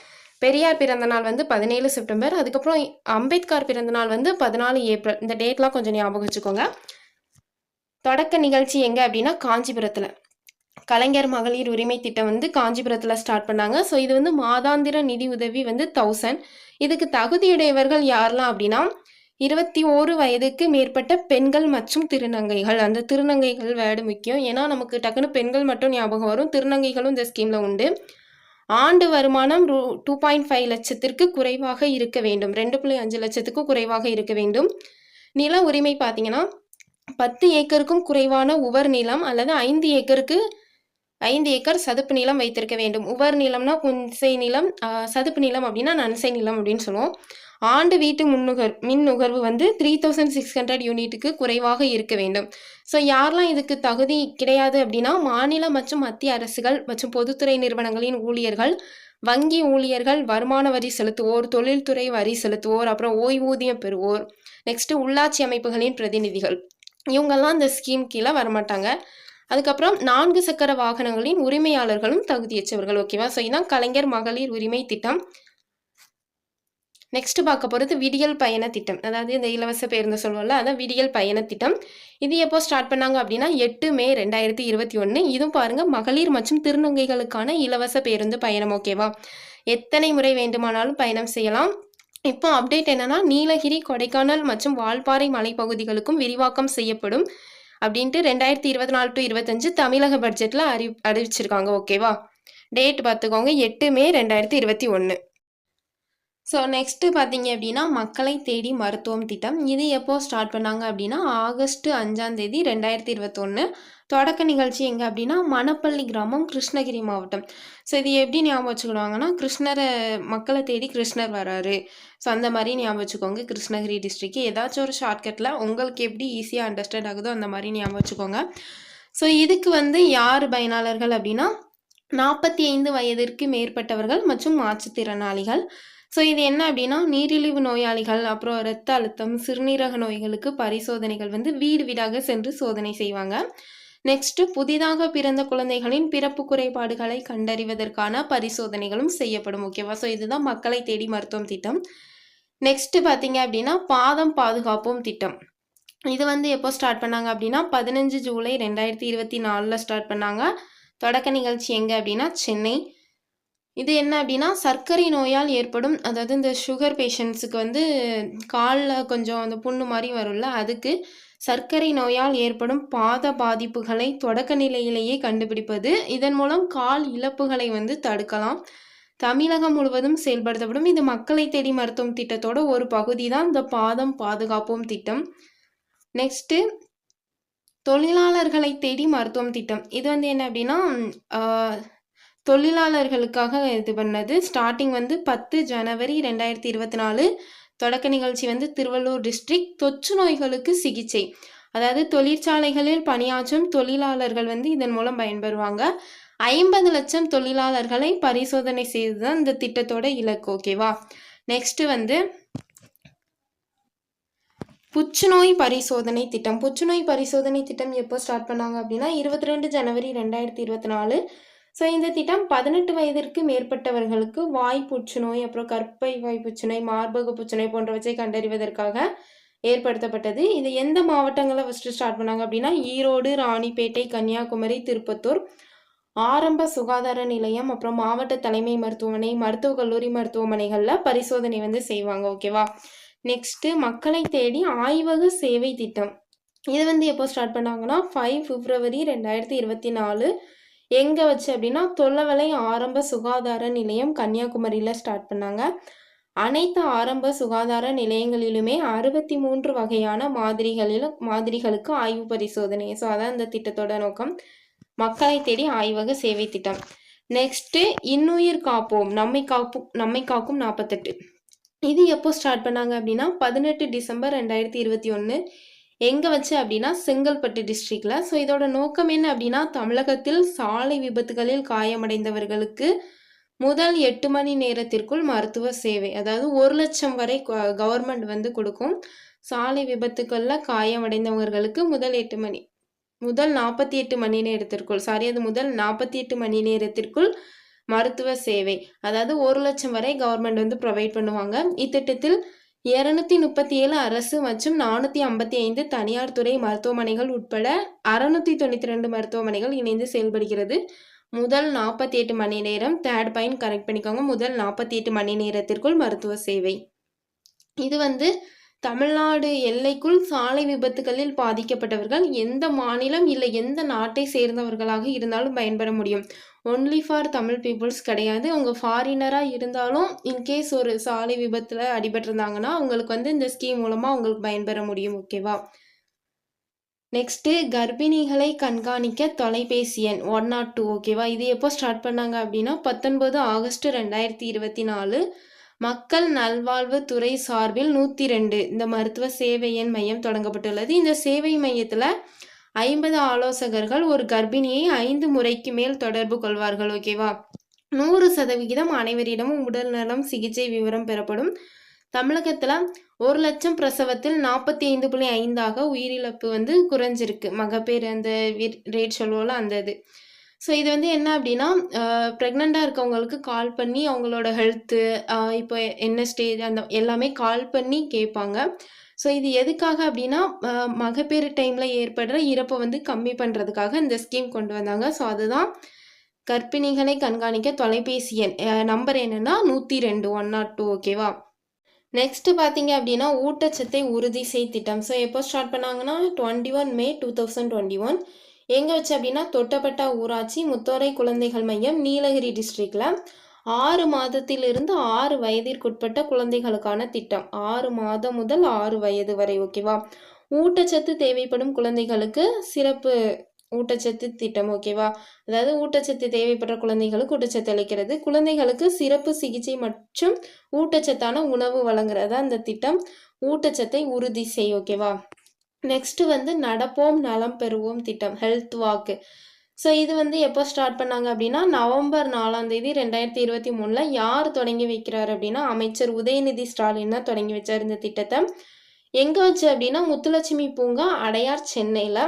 பெரியார் பிறந்த நாள் வந்து 17 செப்டம்பர். அதுக்கப்புறம் அம்பேத்கர் பிறந்த நாள் வந்து 14 ஏப்ரல். இந்த டேட்லாம் கொஞ்சம் ஞாபகம் வச்சுக்கோங்க. தொடக்க நிகழ்ச்சி எங்க அப்படின்னா காஞ்சிபுரத்தில். கலைஞர் மகளிர் உரிமை திட்டம் வந்து காஞ்சிபுரத்தில் ஸ்டார்ட் பண்ணாங்க. ஸோ இது வந்து மாதாந்திர நிதி உதவி வந்து 1000. இதுக்கு தகுதியுடையவர்கள் யாரெல்லாம் அப்படின்னா 21 வயதுக்கு மேற்பட்ட பெண்கள் மற்றும் திருநங்கைகள். அந்த திருநங்கைகள் வேர்டு முக்கியம். ஏன்னா நமக்கு டக்குன்னு பெண்கள் மட்டும் ஞாபகம் வரும். திருநங்கைகளும் இந்த ஸ்கீமில் உண்டு. ஆண்டு வருமானம் 2.5 லட்சத்திற்கு குறைவாக இருக்க வேண்டும். 2.5 லட்சத்துக்கு குறைவாக இருக்க வேண்டும். நில உரிமை பார்த்தீங்கன்னா 10 ஏக்கருக்கும் குறைவான உவர் நிலம் அல்லது 5 ஏக்கர் சதுப்பு நிலம் வைத்திருக்க வேண்டும். உவர் நிலம்னா புன்சை நிலம், சதுப்பு நிலம் அப்படின்னா நன்சை நிலம் அப்படின்னு சொல்லுவோம். ஆண்டு வீட்டு மின் நுகர்வு வந்து 3600 யூனிட்டுக்கு குறைவாக இருக்க வேண்டும். ஸோ யாரெல்லாம் இதுக்கு தகுதி கிடையாது அப்படின்னா மாநில மற்றும் மத்திய அரசுகள் மற்றும் பொதுத்துறை நிறுவனங்களின் ஊழியர்கள், வங்கி ஊழியர்கள், வருமான வரி செலுத்துவோர், தொழில்துறை வரி செலுத்துவோர், அப்புறம் ஓய்வூதியம் பெறுவோர், நெக்ஸ்ட் உள்ளாட்சி அமைப்புகளின் பிரதிநிதிகள், இவங்கெல்லாம் இந்த ஸ்கீம் கீழே வரமாட்டாங்க. அதுக்கப்புறம் 4 சக்கர வாகனங்களின் உரிமையாளர்களும் தகுதியற்றவர்கள். ஓகேவா? ஸோ இதான் கலைஞர் மகளிர் உரிமை திட்டம். நெக்ஸ்ட் பார்க்க போகிறது விடியல் பயண திட்டம். அதாவது இந்த இலவச பேருந்து சொல்லுவோம்ல, அதான் விடியல் பயண திட்டம். இது எப்போ ஸ்டார்ட் பண்ணாங்க அப்படின்னா 8 மே 2021. இதுவும் பாருங்க மகளிர் மற்றும் திருநங்கைகளுக்கான இலவச பேருந்து பயணம். ஓகேவா? எத்தனை முறை வேண்டுமானாலும் பயணம் செய்யலாம். இப்போ அப்டேட் என்னன்னா நீலகிரி, கொடைக்கானல் மற்றும் வால்பாறை மலைப்பகுதிகளுக்கும் விரிவாக்கம் செய்யப்படும் அப்படின்ட்டு 2024 to 25 தமிழக பட்ஜெட்டில் அறிவிச்சிருக்காங்க. ஓகேவா? டேட் பார்த்துக்கோங்க 8 மே 2021. ஸோ நெக்ஸ்ட்டு பார்த்தீங்க அப்படின்னா மக்களை தேடி மருத்துவம் திட்டம். இது எப்போ ஸ்டார்ட் பண்ணாங்க அப்படின்னா ஆகஸ்ட் 5 2021. தொடக்க நிகழ்ச்சி எங்கே அப்படின்னா மணப்பள்ளி கிராமம், கிருஷ்ணகிரி மாவட்டம். ஸோ இது எப்படி ஞாபகம் வச்சுக்கிடுவாங்கன்னா மக்களை தேடி கிருஷ்ணர் வராரு. ஸோ அந்த மாதிரி ஞாபகம் வச்சுக்கோங்க. கிருஷ்ணகிரி டிஸ்ட்ரிக்ட் ஏதாச்சும் ஒரு ஷார்ட்கட்டில் உங்களுக்கு எப்படி ஈஸியாக அண்டர்ஸ்டாண்ட் ஆகுதோ அந்த மாதிரி ஞாபகம் வச்சுக்கோங்க. ஸோ இதுக்கு வந்து யார் பயனாளர்கள் அப்படின்னா 45 வயதிற்கு மேற்பட்டவர்கள் மற்றும் மாற்றுத்திறனாளிகள். ஸோ இது என்ன அப்படின்னா நீரிழிவு நோயாளிகள், அப்புறம் இரத்த அழுத்தம், சிறுநீரக நோய்களுக்கு பரிசோதனைகள் வந்து வீடு வீடாக சென்று சோதனை செய்வாங்க. நெக்ஸ்ட்டு புதிதாக பிறந்த குழந்தைகளின் பிறப்பு குறைபாடுகளை கண்டறிவதற்கான பரிசோதனைகளும் செய்யப்படும். ஓகேவா? ஸோ இதுதான் மக்களை தேடி மருத்துவம் திட்டம். நெக்ஸ்ட் பார்த்தீங்க அப்படின்னா பாதம் பாதுகாப்போம் திட்டம். இது வந்து எப்போ ஸ்டார்ட் பண்ணாங்க அப்படின்னா 15 ஜூலை 2024 ஸ்டார்ட் பண்ணாங்க. தொடக்க நிகழ்ச்சி எங்கே அப்படின்னா சென்னை. இது என்ன அப்படின்னா சர்க்கரை நோயால் ஏற்படும், அதாவது இந்த சுகர் பேஷண்ட்ஸுக்கு வந்து காலில் கொஞ்சம் அந்த புண்ணு மாதிரி வரும்ல, அதுக்கு சர்க்கரை நோயால் ஏற்படும் பாத பாதிப்புகளை தொடக்க நிலையிலேயே கண்டுபிடிப்பது. இதன் மூலம் கால் இழப்புகளை வந்து தடுக்கலாம். தமிழகம் முழுவதும் செயல்படுத்தப்படும். இது மக்களை தேடி மருத்துவம் திட்டத்தோட ஒரு பகுதி தான் இந்த பாதம் பாதுகாப்போம் திட்டம். நெக்ஸ்ட்டு தொழிலாளர்களை தேடி மருத்துவம் திட்டம். இது வந்து என்ன அப்படின்னா தொழிலாளர்களுக்காக இது பண்ணது. ஸ்டார்டிங் வந்து 10 ஜனவரி 2024. தொடக்க நிகழ்ச்சி வந்து திருவள்ளூர் டிஸ்ட்ரிக்ட். தொற்று நோய்களுக்கு சிகிச்சை, அதாவது தொழிற்சாலைகளில் பணியாற்றும் தொழிலாளர்கள் வந்து இதன் மூலம் பயன்பெறுவாங்க. 50 லட்சம் தொழிலாளர்களை பரிசோதனை செய்துதான் இந்த திட்டத்தோட இலக்கு. ஓகேவா? நெக்ஸ்ட் வந்து புற்றுநோய் பரிசோதனை திட்டம். புற்றுநோய் பரிசோதனை திட்டம் எப்போ ஸ்டார்ட் பண்ணாங்க அப்படின்னா 22 ஜனவரி 2024. ஸோ இந்த திட்டம் 18 வயதிற்கு மேற்பட்டவர்களுக்கு வாய் புற்றுநோய், அப்புறம் கர்ப்பை வாய் புற்றுநோய், மார்பக புற்றுநோய் போன்றவற்றை கண்டறிவதற்காக ஏற்படுத்தப்பட்டது. இது எந்த மாவட்டங்களில் ஃபஸ்ட்டு ஸ்டார்ட் பண்ணாங்க அப்படின்னா ஈரோடு, ராணிப்பேட்டை, கன்னியாகுமரி, திருப்பத்தூர். ஆரம்ப சுகாதார நிலையம், அப்புறம் மாவட்ட தலைமை மருத்துவமனை, மருத்துவக் கல்லூரி மருத்துவமனைகளில் பரிசோதனை வந்து செய்வாங்க. ஓகேவா? நெக்ஸ்ட்டு மக்களை தேடி ஆய்வக சேவை திட்டம். இது வந்து எப்போ ஸ்டார்ட் பண்ணாங்கன்னா 5 பிப்ரவரி 2024. எங்கே வச்சு அப்படின்னா தொல்லவலை ஆரம்ப சுகாதார நிலையம் கன்னியாகுமரியில் ஸ்டார்ட் பண்ணாங்க. அனைத்து ஆரம்ப சுகாதார நிலையங்களிலுமே 63 வகையான மாதிரிகளுக்கு ஆய்வு பரிசோதனை. ஸோ அதான் இந்த திட்டத்தோட நோக்கம். மக்களை தேடி ஆய்வக சேவை திட்டம். நெக்ஸ்ட்டு இன்னுயிர் காப்போம், நம்மை காக்கும் 48. இது எப்போ ஸ்டார்ட் பண்ணாங்க அப்படின்னா 18 டிசம்பர் 2021. எங்கே வச்சு அப்படின்னா செங்கல்பட்டு டிஸ்ட்ரிக்டில். ஸோ இதோட நோக்கம் என்ன அப்படின்னா தமிழகத்தில் சாலை விபத்துகளில் காயமடைந்தவர்களுக்கு முதல் 8 மணி நேரத்திற்குள் மருத்துவ சேவை, அதாவது 1 லட்சம் வரை கவர்மெண்ட் வந்து கொடுக்கும். சாலை விபத்துக்களில் காயமடைந்தவர்களுக்கு முதல் 48 மணி நேரத்திற்குள் மருத்துவ சேவை, அதாவது 1,00,000 வரை கவர்மெண்ட் வந்து ப்ரொவைட் பண்ணுவாங்க. இத்திட்டத்தில் 237 அரசு மற்றும் 455 தனியார் துறை மருத்துவமனைகள் உட்பட 692 மருத்துவமனைகள் இணைந்து செயல்படுகிறது. முதல் 48 மணி நேரம், தேர்ட் பாயிண்ட் கரெக்ட் பண்ணிக்கோங்க, முதல் 48 மணி நேரத்திற்குள் மருத்துவ சேவை. இது வந்து தமிழ்நாடு எல்லைக்குள் சாலை விபத்துகளில் பாதிக்கப்பட்டவர்கள் எந்த மாநிலம் இல்லை எந்த நாட்டை சேர்ந்தவர்களாக இருந்தாலும் பயன்பெற முடியும். ஒன்லி ஃபார் தமிழ் பீப்புள்ஸ் கிடையாது. அவங்க ஃபாரினராக இருந்தாலும் இன்கேஸ் ஒரு சாலை விபத்தில் அடிபட்டிருந்தாங்கன்னா அவங்களுக்கு வந்து இந்த ஸ்கீம் மூலமாக அவங்களுக்கு பயன்பெற முடியும். ஓகேவா? நெக்ஸ்ட்டு கர்ப்பிணிகளை கண்காணிக்க தொலைபேசி எண் 102. ஓகேவா? இது எப்போ ஸ்டார்ட் பண்ணாங்க அப்படின்னா 19 ஆகஸ்ட் 2024 மக்கள் நல்வாழ்வு துறை சார்பில் 102 இந்த மருத்துவ சேவை எண் மையம் தொடங்கப்பட்டுள்ளது. இந்த சேவை மையத்தில் 50 ஆலோசகர்கள் ஒரு கர்ப்பிணியை 5 முறைக்கு மேல் தொடர்பு கொள்வார்கள். ஓகேவா? 100% அனைவரிடமும் உடல் நலம் சிகிச்சை விவரம் பெறப்படும். தமிழகத்தில் 1,00,000 பிரசவத்தில் 45.5 உயிரிழப்பு வந்து குறைஞ்சிருக்கு. மகப்பேறு அந்த ரேட் சொல்லுவோம்ல அந்த இது. ஸோ இது வந்து என்ன அப்படின்னா ப்ரெக்னெண்ட்டாக இருக்கவங்களுக்கு கால் பண்ணி அவங்களோட ஹெல்த்து இப்போ என்ன ஸ்டேஜ் அந்த எல்லாமே கால் பண்ணி கேட்பாங்க. ஸோ இது எதுக்காக அப்படின்னா மகப்பேறு டைமில் ஏற்படுற இறப்பை வந்து கம்மி பண்ணுறதுக்காக இந்த ஸ்கீம் கொண்டு வந்தாங்க. ஸோ அதுதான் கர்ப்பிணிகளை கண்காணிக்க தொலைபேசி எண் நம்பர் என்னென்னா 102 102. ஓகேவா? நெக்ஸ்ட்டு பார்த்தீங்க அப்படின்னா ஊட்டச்சத்தை உறுதி செய் திட்டம். ஸோ எப்போ ஸ்டார்ட் பண்ணாங்கன்னா 21 மே 2021 எங்கே வச்சு அப்படின்னா தொட்டப்பட்டா ஊராட்சி முத்தோரை குழந்தைகள் மையம் நீலகிரி டிஸ்ட்ரிக்டில் 6 மாதத்திலிருந்து 6 வயதிற்குட்பட்ட குழந்தைகளுக்கான திட்டம். 6 மாதம் முதல் 6 வயது வரை. ஓகேவா? ஊட்டச்சத்து தேவைப்படும் குழந்தைகளுக்கு சிறப்பு ஊட்டச்சத்து திட்டம். ஓகேவா? அதாவது ஊட்டச்சத்து தேவைப்படுற குழந்தைகளுக்கு ஊட்டச்சத்து அளிக்கிறது, குழந்தைகளுக்கு சிறப்பு சிகிச்சை மற்றும் ஊட்டச்சத்தான உணவு வழங்குறதா இந்த திட்டம். ஊட்டச்சத்தை உறுதி செய். ஓகேவா? நெக்ஸ்ட்டு வந்து நடப்போம் நலம் பெறுவோம் திட்டம், ஹெல்த் வாக்கு. ஸோ இது வந்து எப்போ ஸ்டார்ட் பண்ணாங்க அப்படின்னா நவம்பர் 4 2023 யார் தொடங்கி வைக்கிறார் அப்படின்னா அமைச்சர் உதயநிதி ஸ்டாலின் தான் தொடங்கி வச்சார் இந்த திட்டத்தை. எங்கே வச்சு அப்படின்னா முத்துலட்சுமி பூங்கா, அடையார், சென்னையில்.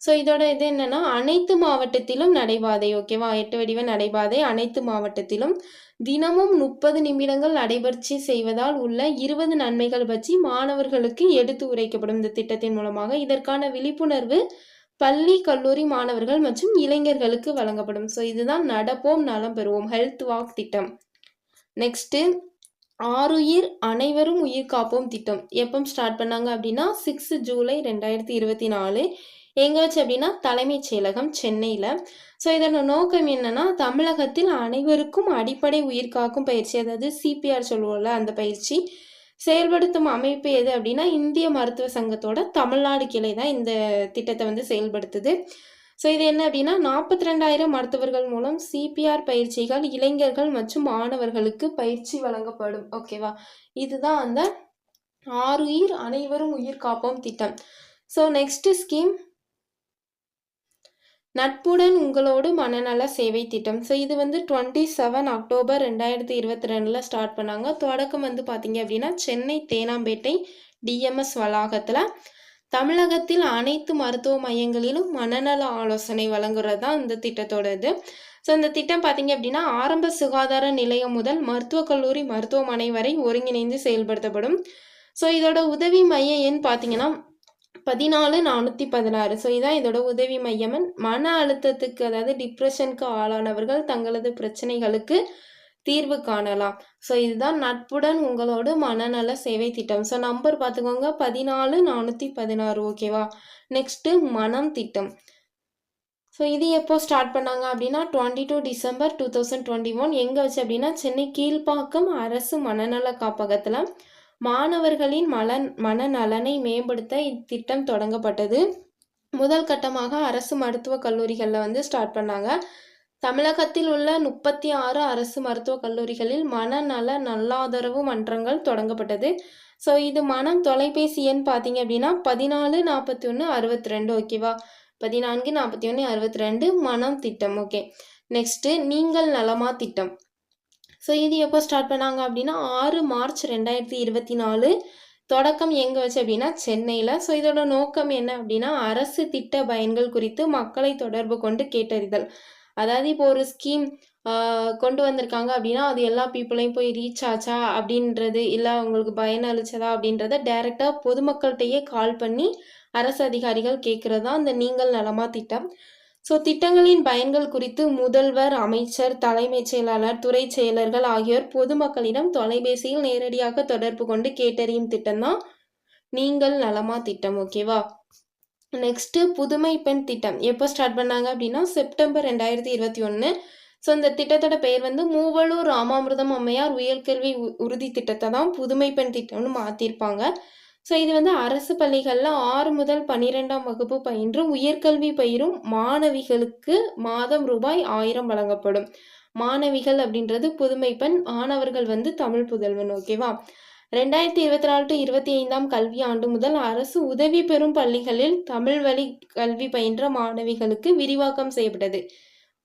ஸோ இதோட இது என்னென்னா அனைத்து மாவட்டத்திலும் நடைபாதை. ஓகேவா? 8 வடிவ நடைபாதை அனைத்து மாவட்டத்திலும் தினமும் 30 நிமிடங்கள் நடைபயிற்சி செய்வதால் உள்ள 20 நன்மைகள் பற்றி மாணவர்களுக்கு எடுத்து உரைக்கப்படும் இந்த திட்டத்தின் மூலமாக. இதற்கான விழிப்புணர்வு பள்ளி கல்லூரி மாணவர்கள் மற்றும் இளைஞர்களுக்கு வழங்கப்படும். ஸோ இதுதான் நடப்போம் நலம் பெறுவோம் ஹெல்த் வாக் திட்டம். நெக்ஸ்ட்டு ஆருயிர் அனைவரும் உயிர் காப்போம் திட்டம். எப்போ ஸ்டார்ட் பண்ணாங்க அப்படின்னா 6 ஜூலை 2024 எங்கே வச்சு அப்படின்னா தலைமைச் செயலகம் சென்னையில். ஸோ இதோட நோக்கம் என்னென்னா தமிழகத்தில் அனைவருக்கும் அடிப்படை உயிர் காக்கும் பயிற்சி, அதாவது சிபிஆர் சொல்லுவோம்ல அந்த பயிற்சி செயல்படுத்தும் அமைப்பு எது அப்படின்னா இந்திய மருத்துவ சங்கத்தோட தமிழ்நாடு கிளை தான் இந்த திட்டத்தை வந்து செயல்படுத்துது. ஸோ இது என்ன அப்படின்னா 42,000 மருத்துவர்கள் மூலம் சிபிஆர் பயிற்சிகள் இளைஞர்கள் மற்றும் மாணவர்களுக்கு பயிற்சி வழங்கப்படும். ஓகேவா? இதுதான் அந்த ஆருயிர் அனைவரும் உயிர் காப்போம் திட்டம். ஸோ நெக்ஸ்ட் ஸ்கீம் நட்புடன் உங்களோடு மனநல சேவை திட்டம். ஸோ இது வந்து 27 அக்டோபர் 2022 ஸ்டார்ட் பண்ணாங்க. தொடக்கம் வந்து பார்த்தீங்க அப்படின்னா சென்னை தேனாம்பேட்டை டிஎம்எஸ் வளாகத்தில். தமிழகத்தில் அனைத்து மருத்துவ மையங்களிலும் மனநல ஆலோசனை வழங்குறது தான் இந்த திட்டத்தோட இது. ஸோ இந்த திட்டம் பார்த்தீங்க அப்படின்னா ஆரம்ப சுகாதார நிலையம் முதல் மருத்துவக் கல்லூரி மருத்துவமனை வரை ஒருங்கிணைந்து செயல்படுத்தப்படும். ஸோ இதோட உதவி மைய எண் பார்த்தீங்கன்னா 14,416. ஸோ இதான் இதோட உதவி மையம். மன அழுத்தத்துக்கு அதாவது டிப்ரெஷனுக்கு ஆளானவர்கள் தங்களது பிரச்சனைகளுக்கு தீர்வு காணலாம். ஸோ இதுதான் நட்புடன் உங்களோடு மனநல சேவை திட்டம். ஸோ நம்பர் பார்த்துக்கோங்க 14,416. ஓகேவா? நெக்ஸ்ட்டு மனம் திட்டம். ஸோ இது எப்போ ஸ்டார்ட் பண்ணாங்க அப்படின்னா 22 டிசம்பர் 2021 எங்கே வச்சு அப்படின்னா சென்னை கீழ்ப்பாக்கம் அரசு மனநல காப்பகத்தில் மாணவர்களின் மனநலனை மேம்படுத்த இத்திட்டம் தொடங்கப்பட்டது. முதல் கட்டமாக அரசு மருத்துவக் கல்லூரிகளில் வந்து ஸ்டார்ட் பண்ணாங்க. தமிழகத்தில் உள்ள 36 அரசு மருத்துவக் கல்லூரிகளில் மனநல நல்லாதரவு மன்றங்கள் தொடங்கப்பட்டது. ஸோ இது மனம் தொலைபேசி எண் பார்த்தீங்க அப்படின்னா 14 41 62. ஓகேவா? 14 41 62 மனம் திட்டம். ஓகே. நெக்ஸ்ட்டு நீங்கள் நலமா திட்டம். ஸோ இது எப்போ ஸ்டார்ட் பண்ணாங்க அப்படின்னா 6 மார்ச் 2024 தொடக்கம் எங்கே வச்சு அப்படின்னா சென்னையில். ஸோ இதோட நோக்கம் என்ன அப்படின்னா அரசு திட்ட பயன்கள் குறித்து மக்களை தொடர்பு கொண்டு கேட்டறிதல். அதாவது இப்போ ஒரு ஸ்கீம் கொண்டு வந்திருக்காங்க அப்படின்னா, அது எல்லா பீப்புளையும் போய் ரீச் ஆச்சா அப்படின்றது, இல்ல அவங்களுக்கு பயனளிச்சதா அப்படின்றத டைரக்ட்டா பொதுமக்கள்ட்டயே கால் பண்ணி அரசு அதிகாரிகள் கேட்கிறது தான் இந்த நீங்கள் நலமா திட்டம். ஸோ திட்டங்களின் பயன்கள் குறித்து முதல்வர், அமைச்சர், தலைமைச் செயலாளர், துறை செயலர்கள் ஆகியோர் பொதுமக்களிடம் தொலைபேசியில் நேரடியாக தொடர்பு கொண்டு கேட்டறியும் திட்டம் தான் நீங்கள் நலமா திட்டம். ஓகேவா? நெக்ஸ்ட்டு புதுமை பெண் திட்டம் எப்போ ஸ்டார்ட் பண்ணாங்க அப்படின்னா செப்டம்பர் 2021. ஸோ இந்த திட்டத்தோட பெயர் வந்து மூவலூர் ராமாமிர்தம் அம்மையார் உயர்கல்வி உறுதி திட்டத்தை தான் புதுமை பெண் திட்டம்னு மாற்றிருப்பாங்க. ஸோ இது வந்து அரசு பள்ளிகளில் 6 முதல் 12ஆம் வகுப்பு பயின்று உயர்கல்வி பயிரும் மாணவிகளுக்கு மாதம் ரூபாய் 1000 வழங்கப்படும். மாணவிகள் அப்படின்றது புதுமை பெண், மாணவர்கள் வந்து தமிழ் புதல்வன். ஓகேவா? 2024 to 25ஆம் கல்வி ஆண்டு முதல் அரசு உதவி பெறும் பள்ளிகளில் தமிழ் வழி கல்வி பயின்ற மாணவிகளுக்கு விரிவாக்கம் செய்யப்பட்டது.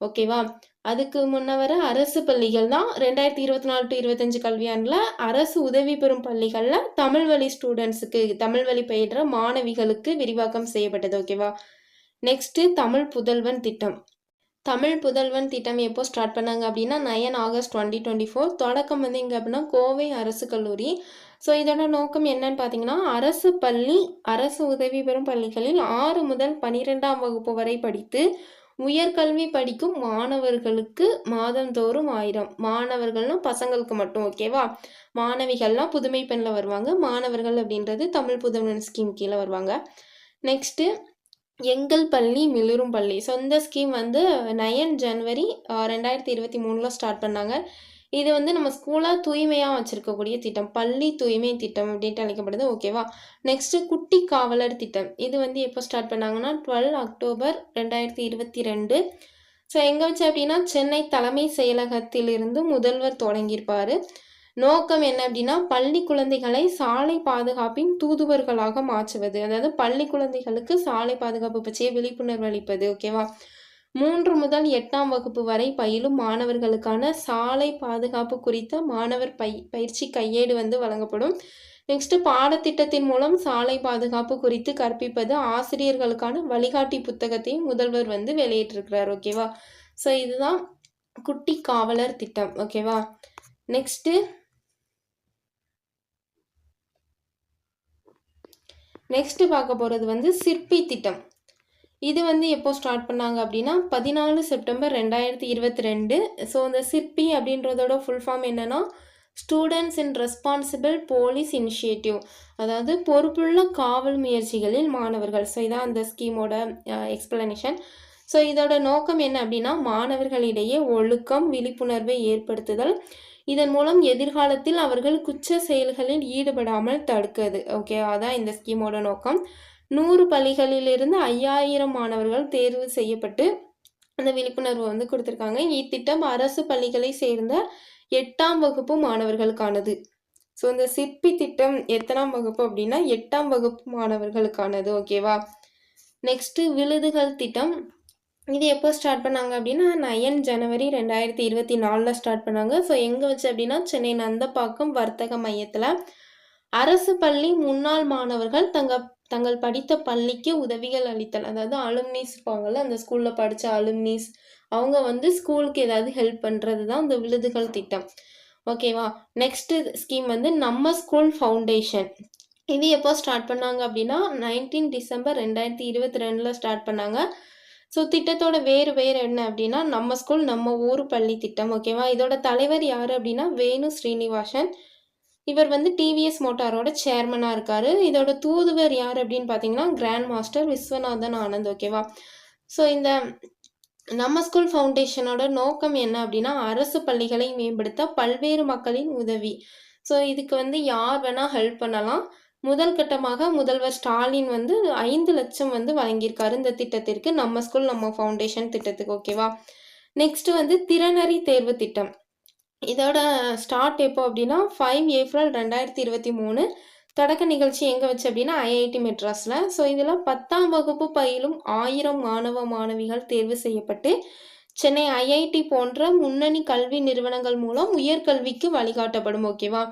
ஓகேவா? அதுக்கு முன்ன வர அரசு பள்ளிகள் தான் 2024 to 25 கல்வியாண்டில் அரசு உதவி பெறும் பள்ளிகளில் தமிழ் வழி ஸ்டூடெண்ட்ஸுக்கு, தமிழ் வழி பயின்ற மாணவிகளுக்கு விரிவாக்கம் செய்யப்பட்டது. ஓகேவா? நெக்ஸ்ட்டு தமிழ் புதல்வன் திட்டம். தமிழ் புதல்வன் திட்டம் எப்போ ஸ்டார்ட் பண்ணாங்க அப்படின்னா 9 ஆகஸ்ட் 2024. தொடக்கம் வந்து எங்கே அப்படின்னா கோவை அரசு கல்லூரி. ஸோ இதோட நோக்கம் என்னன்னு பார்த்தீங்கன்னா, அரசு பள்ளி, அரசு உதவி பெறும் பள்ளிகளில் 6 முதல் 12ஆம் வகுப்பு வரை படித்து உயர்கல்வி படிக்கும் மாணவர்களுக்கு மாதந்தோறும் 1000. மாணவர்கள்னா பசங்களுக்கு மட்டும். ஓகேவா? மாணவிகள்லாம் புதுமை பெண்ணில் வருவாங்க. மாணவர்கள் அப்படின்றது தமிழ் புதல்வன் ஸ்கீம் கீழே வருவாங்க. நெக்ஸ்ட்டு எங்கள் பள்ளி மிளிரும் பள்ளி. ஸோ இந்த ஸ்கீம் வந்து 9 ஜனவரி 2023 ஸ்டார்ட் பண்ணாங்க. இது வந்து நம்ம ஸ்கூலாக தூய்மையாக வச்சுருக்கக்கூடிய திட்டம். பள்ளி தூய்மை திட்டம் அப்படின்ட்டு அழைக்கப்படுது. ஓகேவா? நெக்ஸ்ட்டு குட்டி காவலர் திட்டம். இது வந்து எப்போ ஸ்டார்ட் பண்ணாங்கன்னா 12 அக்டோபர் 2022. ஸோ எங்கே வச்சு அப்படின்னா சென்னை தலைமை செயலகத்திலிருந்து முதல்வர் தொடங்கியிருப்பார். நோக்கம் என்ன அப்படின்னா பள்ளி குழந்தைகளை சாலை பாதுகாப்பின் தூதுவர்களாக மாற்றுவது. அதாவது பள்ளி குழந்தைகளுக்கு சாலை பாதுகாப்பு பற்றிய விழிப்புணர்வு அளிப்பது. ஓகேவா? 3 முதல் 8ஆம் வகுப்பு வரை பயிலும் மாணவர்களுக்கான சாலை பாதுகாப்பு குறித்த மாணவர் பயிற்சி கையேடு வந்து வழங்கப்படும். நெக்ஸ்ட் பாடத்திட்டத்தின் மூலம் சாலை பாதுகாப்பு குறித்து கற்பிப்பது, ஆசிரியர்களுக்கான வழிகாட்டி புத்தகத்தையும் முதல்வர் வந்து வெளியிட்டிருக்கிறார். ஓகேவா? ஸோ இதுதான் குட்டி காவலர் திட்டம். ஓகேவா? நெக்ஸ்ட்டு பார்க்க போகிறது வந்து சிற்பி திட்டம். இது வந்து எப்போ ஸ்டார்ட் பண்ணாங்க அப்படின்னா 14 செப்டம்பர் 2022. ஸோ இந்த சிற்பி அப்படின்றதோட ஃபுல் ஃபார்ம் என்னென்னா ஸ்டூடெண்ட்ஸ் இன் ரெஸ்பான்சிபிள் போலீஸ் இனிஷியேட்டிவ், அதாவது பொறுப்புள்ள காவல் முயற்சிகளில் மாணவர்கள். ஸோ இதான் அந்த ஸ்கீமோட எக்ஸ்பிளனேஷன். ஸோ இதோட நோக்கம் என்ன அப்படின்னா மாணவர்களிடையே ஒழுக்கம், விழிப்புணர்வை ஏற்படுத்துதல், இதன் மூலம் எதிர்காலத்தில் அவர்கள் குற்ற செயல்களில் ஈடுபடாமல் தடுக்கிறது. ஓகே, அதான் இந்த ஸ்கீமோட நோக்கம். 100 பள்ளிகளிலிருந்து 5000 மாணவர்கள் தேர்வு செய்யப்பட்டு அந்த விழிப்புணர்வு வந்து கொடுத்துருக்காங்க. இத்திட்டம் அரசு பள்ளிகளை சேர்ந்த 8ஆம் வகுப்பு மாணவர்களுக்கானது. ஸோ இந்த சிற்பி திட்டம் எத்தனாம் வகுப்பு அப்படின்னா 8ஆம் வகுப்பு மாணவர்களுக்கானது. ஓகேவா? நெக்ஸ்ட்டு விழுதுகள் திட்டம். இது எப்போ ஸ்டார்ட் பண்ணாங்க அப்படின்னா 9 ஜனவரி 2024 ஸ்டார்ட் பண்ணாங்க. ஸோ எங்கே வச்சு அப்படின்னா சென்னை நந்தப்பாக்கம் வர்த்தக மையத்தில் அரசு பள்ளி முன்னாள் மாணவர்கள் தங்கள் படித்த பள்ளிக்கு உதவிகள் அளித்தல், அதாவது அலுமினிஸ் இருப்பாங்கள்ல, அந்த ஸ்கூலில் படித்த அலுமினிஸ் அவங்க வந்து ஸ்கூலுக்கு ஏதாவது ஹெல்ப் பண்ணுறது தான் இந்த விழுதுகள் திட்டம். ஓகேவா? நெக்ஸ்ட்டு ஸ்கீம் வந்து நம்ம ஸ்கூல் ஃபவுண்டேஷன். இது எப்போ ஸ்டார்ட் பண்ணாங்க அப்படின்னா 19 டிசம்பர் 2022 ஸ்டார்ட் பண்ணாங்க. ஸோ திட்டத்தோட வேறு என்ன அப்படின்னா நம்ம ஸ்கூல் நம்ம ஊர் பள்ளி திட்டம். ஓகேவா? இதோட தலைவர் யார் அப்படின்னா வேணு ஸ்ரீனிவாசன். இவர் வந்து டிவிஎஸ் மோட்டாரோட சேர்மனாக இருக்கார். இதோட தூதுவர் யார் அப்படின்னு பார்த்தீங்கன்னா கிராண்ட் மாஸ்டர் விஸ்வநாதன் ஆனந்த். ஓகேவா? ஸோ இந்த நம்ம ஸ்கூல் ஃபவுண்டேஷனோட நோக்கம் என்ன அப்படின்னா அரசு பள்ளிகளை மேம்படுத்த பல்வேறு மக்களின் உதவி. ஸோ இதுக்கு வந்து யார் வேணால் ஹெல்ப் பண்ணலாம். முதல் கட்டமாக முதல்வர் ஸ்டாலின் வந்து 5 லட்சம் வந்து வழங்கியிருக்காரு இந்த திட்டத்திற்கு, நம்ம ஸ்கூல் நம்ம ஃபவுண்டேஷன் திட்டத்துக்கு. ஓகேவா? நெக்ஸ்ட் வந்து திறனறி தேர்வு திட்டம். இதோட ஸ்டார்ட் எப்போ அப்படின்னா 5 ஏப்ரல் 2023. தொடக்க நிகழ்ச்சி எங்கே வச்சு அப்படின்னா ஐஐடி மெட்ராஸில். ஸோ இதில் 10ஆம் வகுப்பு பயிலும் 1000 மாணவ மாணவிகள் தேர்வு செய்யப்பட்டு சென்னை ஐஐடி போன்ற முன்னணி கல்வி நிறுவனங்கள் மூலம் உயர்கல்விக்கு வழிகாட்டப்படும். ஓகேவா?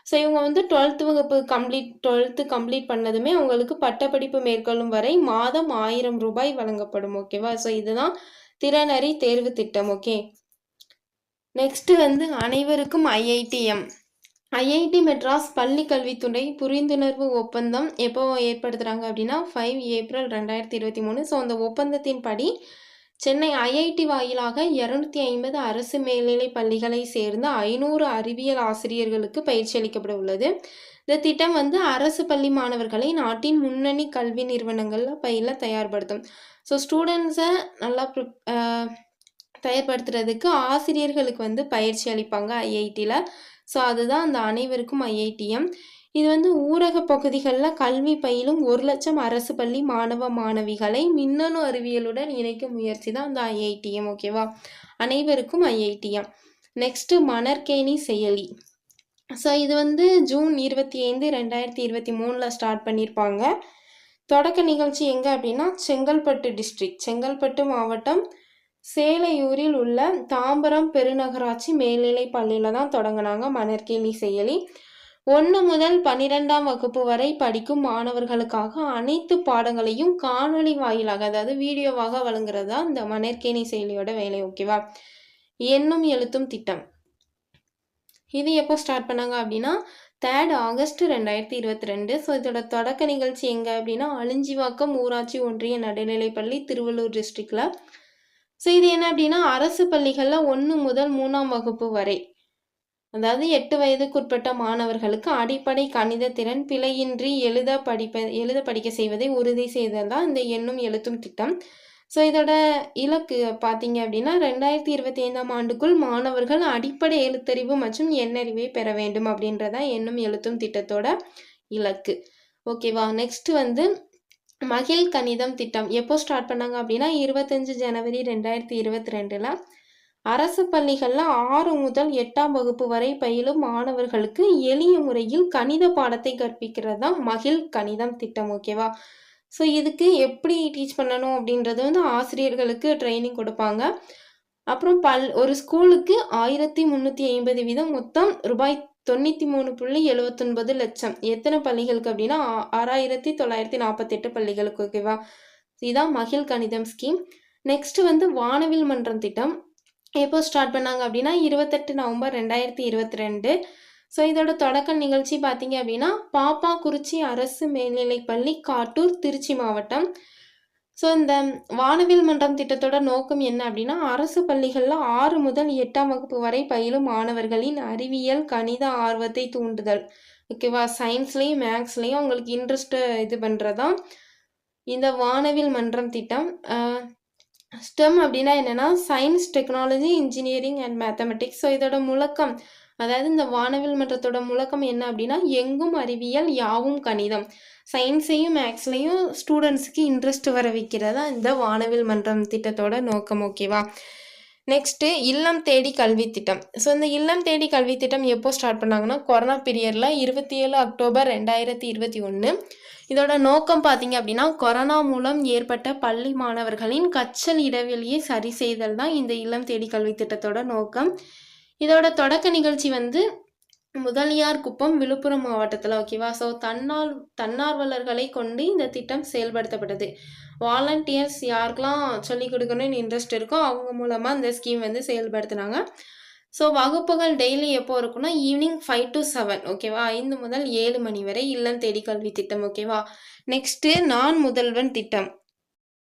ஸோ இவங்க வந்து 12th கம்ப்ளீட் பண்ணதுமே அவங்களுக்கு பட்டப்படிப்பு மேற்கொள்ளும் வரை மாதம் 1000 ரூபாய் வழங்கப்படும். ஓகேவா? ஸோ இதுதான் திறனறி தேர்வு திட்டம். ஓகே, நெக்ஸ்ட் வந்து அனைவருக்கும் ஐஐடிஎம். ஐஐடி மெட்ராஸ் பள்ளி கல்வித்துறை புரிந்துணர்வு ஒப்பந்தம் எப்போ ஏற்படுத்துகிறாங்க அப்படின்னா 5 ஏப்ரல் 2023. ஸோ அந்த ஒப்பந்தத்தின் படி சென்னை ஐஐடி வாயிலாக 250 அரசு மேல்நிலை பள்ளிகளை சேர்ந்த 500 அறிவியல் ஆசிரியர்களுக்கு பயிற்சி அளிக்கப்பட உள்ளது. இந்த திட்டம் வந்து அரசு பள்ளி மாணவர்களை நாட்டின் முன்னணி கல்வி நிறுவனங்களில் பயில தயார்படுத்தும். ஸோ ஸ்டூடெண்ட்ஸை நல்லா தயார்படுத்துறதுக்கு ஆசிரியர்களுக்கு வந்து பயிற்சி அளிப்பாங்க ஐஐடியில். ஸோ அதுதான் அந்த அனைவருக்கும் ஐஐடிஎம். இது வந்து ஊரக பகுதிகளில் கல்வி பயிலும் 1 லட்சம் அரசு பள்ளி மாணவ மாணவிகளை மின்னணு அறிவியலுடன் இணைக்கும் முயற்சி தான் அந்த ஐஐடிஎம். ஓகேவா, அனைவருக்கும் ஐஐடிஎம். நெக்ஸ்ட்டு மணற்கேணி செயலி. ஸோ இது வந்து ஜூன் 25, 2023 ஸ்டார்ட் பண்ணியிருப்பாங்க. தொடக்க நிகழ்ச்சி எங்கே அப்படின்னா செங்கல்பட்டு டிஸ்ட்ரிக்ட், செங்கல்பட்டு மாவட்டம் சேலையூரில் உள்ள தாம்பரம் பெருநகராட்சி மேல்நிலை பள்ளியில் தான் தொடங்கினாங்க மணற்கேணி செயலி. 1 முதல் 12ஆம் வகுப்பு வரை படிக்கும் மாணவர்களுக்காக அனைத்து பாடங்களையும் காணொலி வாயிலாக, அதாவது வீடியோவாக வழங்குறது தான் இந்த மணற்கேணி செயலியோட வேலை. ஓகேவா, எண்ணும் எழுத்தும் திட்டம் இது எப்போ ஸ்டார்ட் பண்ணாங்க அப்படின்னா 3 ஆகஸ்ட் 2022. ஸோ இதோட தொடக்க நிகழ்ச்சி எங்கே அப்படின்னா அழிஞ்சிவாக்கம் ஊராட்சி ஒன்றிய நடுநிலைப்பள்ளி, திருவள்ளூர் டிஸ்ட்ரிக்டில். ஸோ இது என்ன அப்படின்னா அரசு பள்ளிகளில் 1 முதல் 3ஆம் வகுப்பு வரை, அதாவது 8 வயதுக்குட்பட்ட மாணவர்களுக்கு அடிப்படை கணித திறன் பிழையின்றி எழுத படிக்க செய்வதை உறுதி செய்தல் தான் இந்த எண்ணும் எழுத்தும் திட்டம். ஸோ இதோட இலக்கு பார்த்தீங்க அப்படின்னா 2025ஆம் ஆண்டுக்குள் மாணவர்கள் அடிப்படை எழுத்தறிவு மற்றும் எண்ணறிவை பெற வேண்டும் அப்படின்றதான் எண்ணும் எழுத்தும் திட்டத்தோட இலக்கு. ஓகேவா, நெக்ஸ்ட் வந்து மகிழ் கணிதம் திட்டம் எப்போ ஸ்டார்ட் பண்ணாங்க அப்படின்னா 25 ஜனவரி 2022. அரசு பள்ளிகளில் 6 முதல் 8ஆம் வகுப்பு வரை பயிலும் மாணவர்களுக்கு எளிய முறையில் கணித பாடத்தை கற்பிக்கிறது தான் மகிழ் கணிதம் திட்டம். ஓகேவா, ஸோ இதுக்கு எப்படி டீச் பண்ணணும் அப்படின்றது வந்து ஆசிரியர்களுக்கு ட்ரைனிங் கொடுப்பாங்க. அப்புறம் ஒரு ஸ்கூலுக்கு 1350 வீதம், மொத்தம் ரூபாய் 93.79 லட்சம். எத்தனை பள்ளிகளுக்கு அப்படின்னா 6948 பள்ளிகளுக்கு. ஓகேவா, இதுதான் மகிழ் கணிதம் ஸ்கீம். நெக்ஸ்ட் வந்து வானவில் மன்றம் திட்டம் எப்போ ஸ்டார்ட் பண்ணாங்க அப்படின்னா 28 நவம்பர் 2022. ஸோ இதோட தொடக்க நிகழ்ச்சி பார்த்தீங்க அப்படின்னா பாப்பாக்குறிச்சி அரசு மேல்நிலைப்பள்ளி, காட்டூர், திருச்சி மாவட்டம். ஸோ இந்த வானவில் மன்றம் திட்டத்தோட நோக்கம் என்ன அப்படின்னா அரசு பள்ளிகளில் 6 முதல் 8ஆம் வகுப்பு வரை பயிலும் மாணவர்களின் அறிவியல் கணித ஆர்வத்தை தூண்டுதல். ஓகேவா, சயின்ஸ்லேயும் மேக்ஸ்லேயும் அவங்களுக்கு இன்ட்ரெஸ்ட்டை இது பண்ணுறதான் இந்த வானவில் மன்றம் திட்டம். ஸ்டெம் அப்படின்னா என்னென்னா science, technology, engineering and mathematics. So இதோட முழக்கம், அதாவது இந்த வானவில் மன்றத்தோட முழக்கம் என்ன அப்படின்னா எங்கும் அறிவியல் யாவும் கணிதம். சயின்ஸையும் மேக்ஸ்லையும் ஸ்டூடெண்ட்ஸுக்கு இன்ட்ரெஸ்ட் வர வைக்கிறதா இந்த வானவில் மன்றம் திட்டத்தோட நோக்கம். ஓகேவா, நெக்ஸ்ட்டு இல்லம் தேடி கல்வி திட்டம். ஸோ இந்த இல்லம் தேடி கல்வி திட்டம் எப்போ ஸ்டார்ட் பண்ணாங்கன்னா கொரோனா பீரியடில் 27 அக்டோபர் 2021. இதோட நோக்கம் பார்த்தீங்க அப்படின்னா கொரோனா மூலம் ஏற்பட்ட பள்ளி மாணவர்களின் கற்றல் இடைவெளியை சரி செய்தல் தான் இந்த இல்லம் தேடி கல்வி திட்டத்தோட நோக்கம். இதோட தொடக்க நிகழ்ச்சி வந்து முதலியார் குப்பம், விழுப்புரம் மாவட்டத்தில். ஓகேவா, ஸோ தன்னார்வலர்களை கொண்டு இந்த திட்டம் செயல்படுத்தப்பட்டது. வாலண்டியர்ஸ் யாருக்கெல்லாம் சொல்லிக் கொடுக்கணும்னு இன்ட்ரெஸ்ட் இருக்கோ அவங்க மூலமாக இந்த ஸ்கீம் வந்து செயல்படுத்தினாங்க. ஸோ வகுப்புகள் டெய்லி எப்போ இருக்குன்னா ஈவினிங் 5 to 7. ஓகேவா, 5 முதல் 7 மணி வரை இல்லம் தேடி கல்வி திட்டம். ஓகேவா, நெக்ஸ்ட்டு நான் முதல்வன் திட்டம்.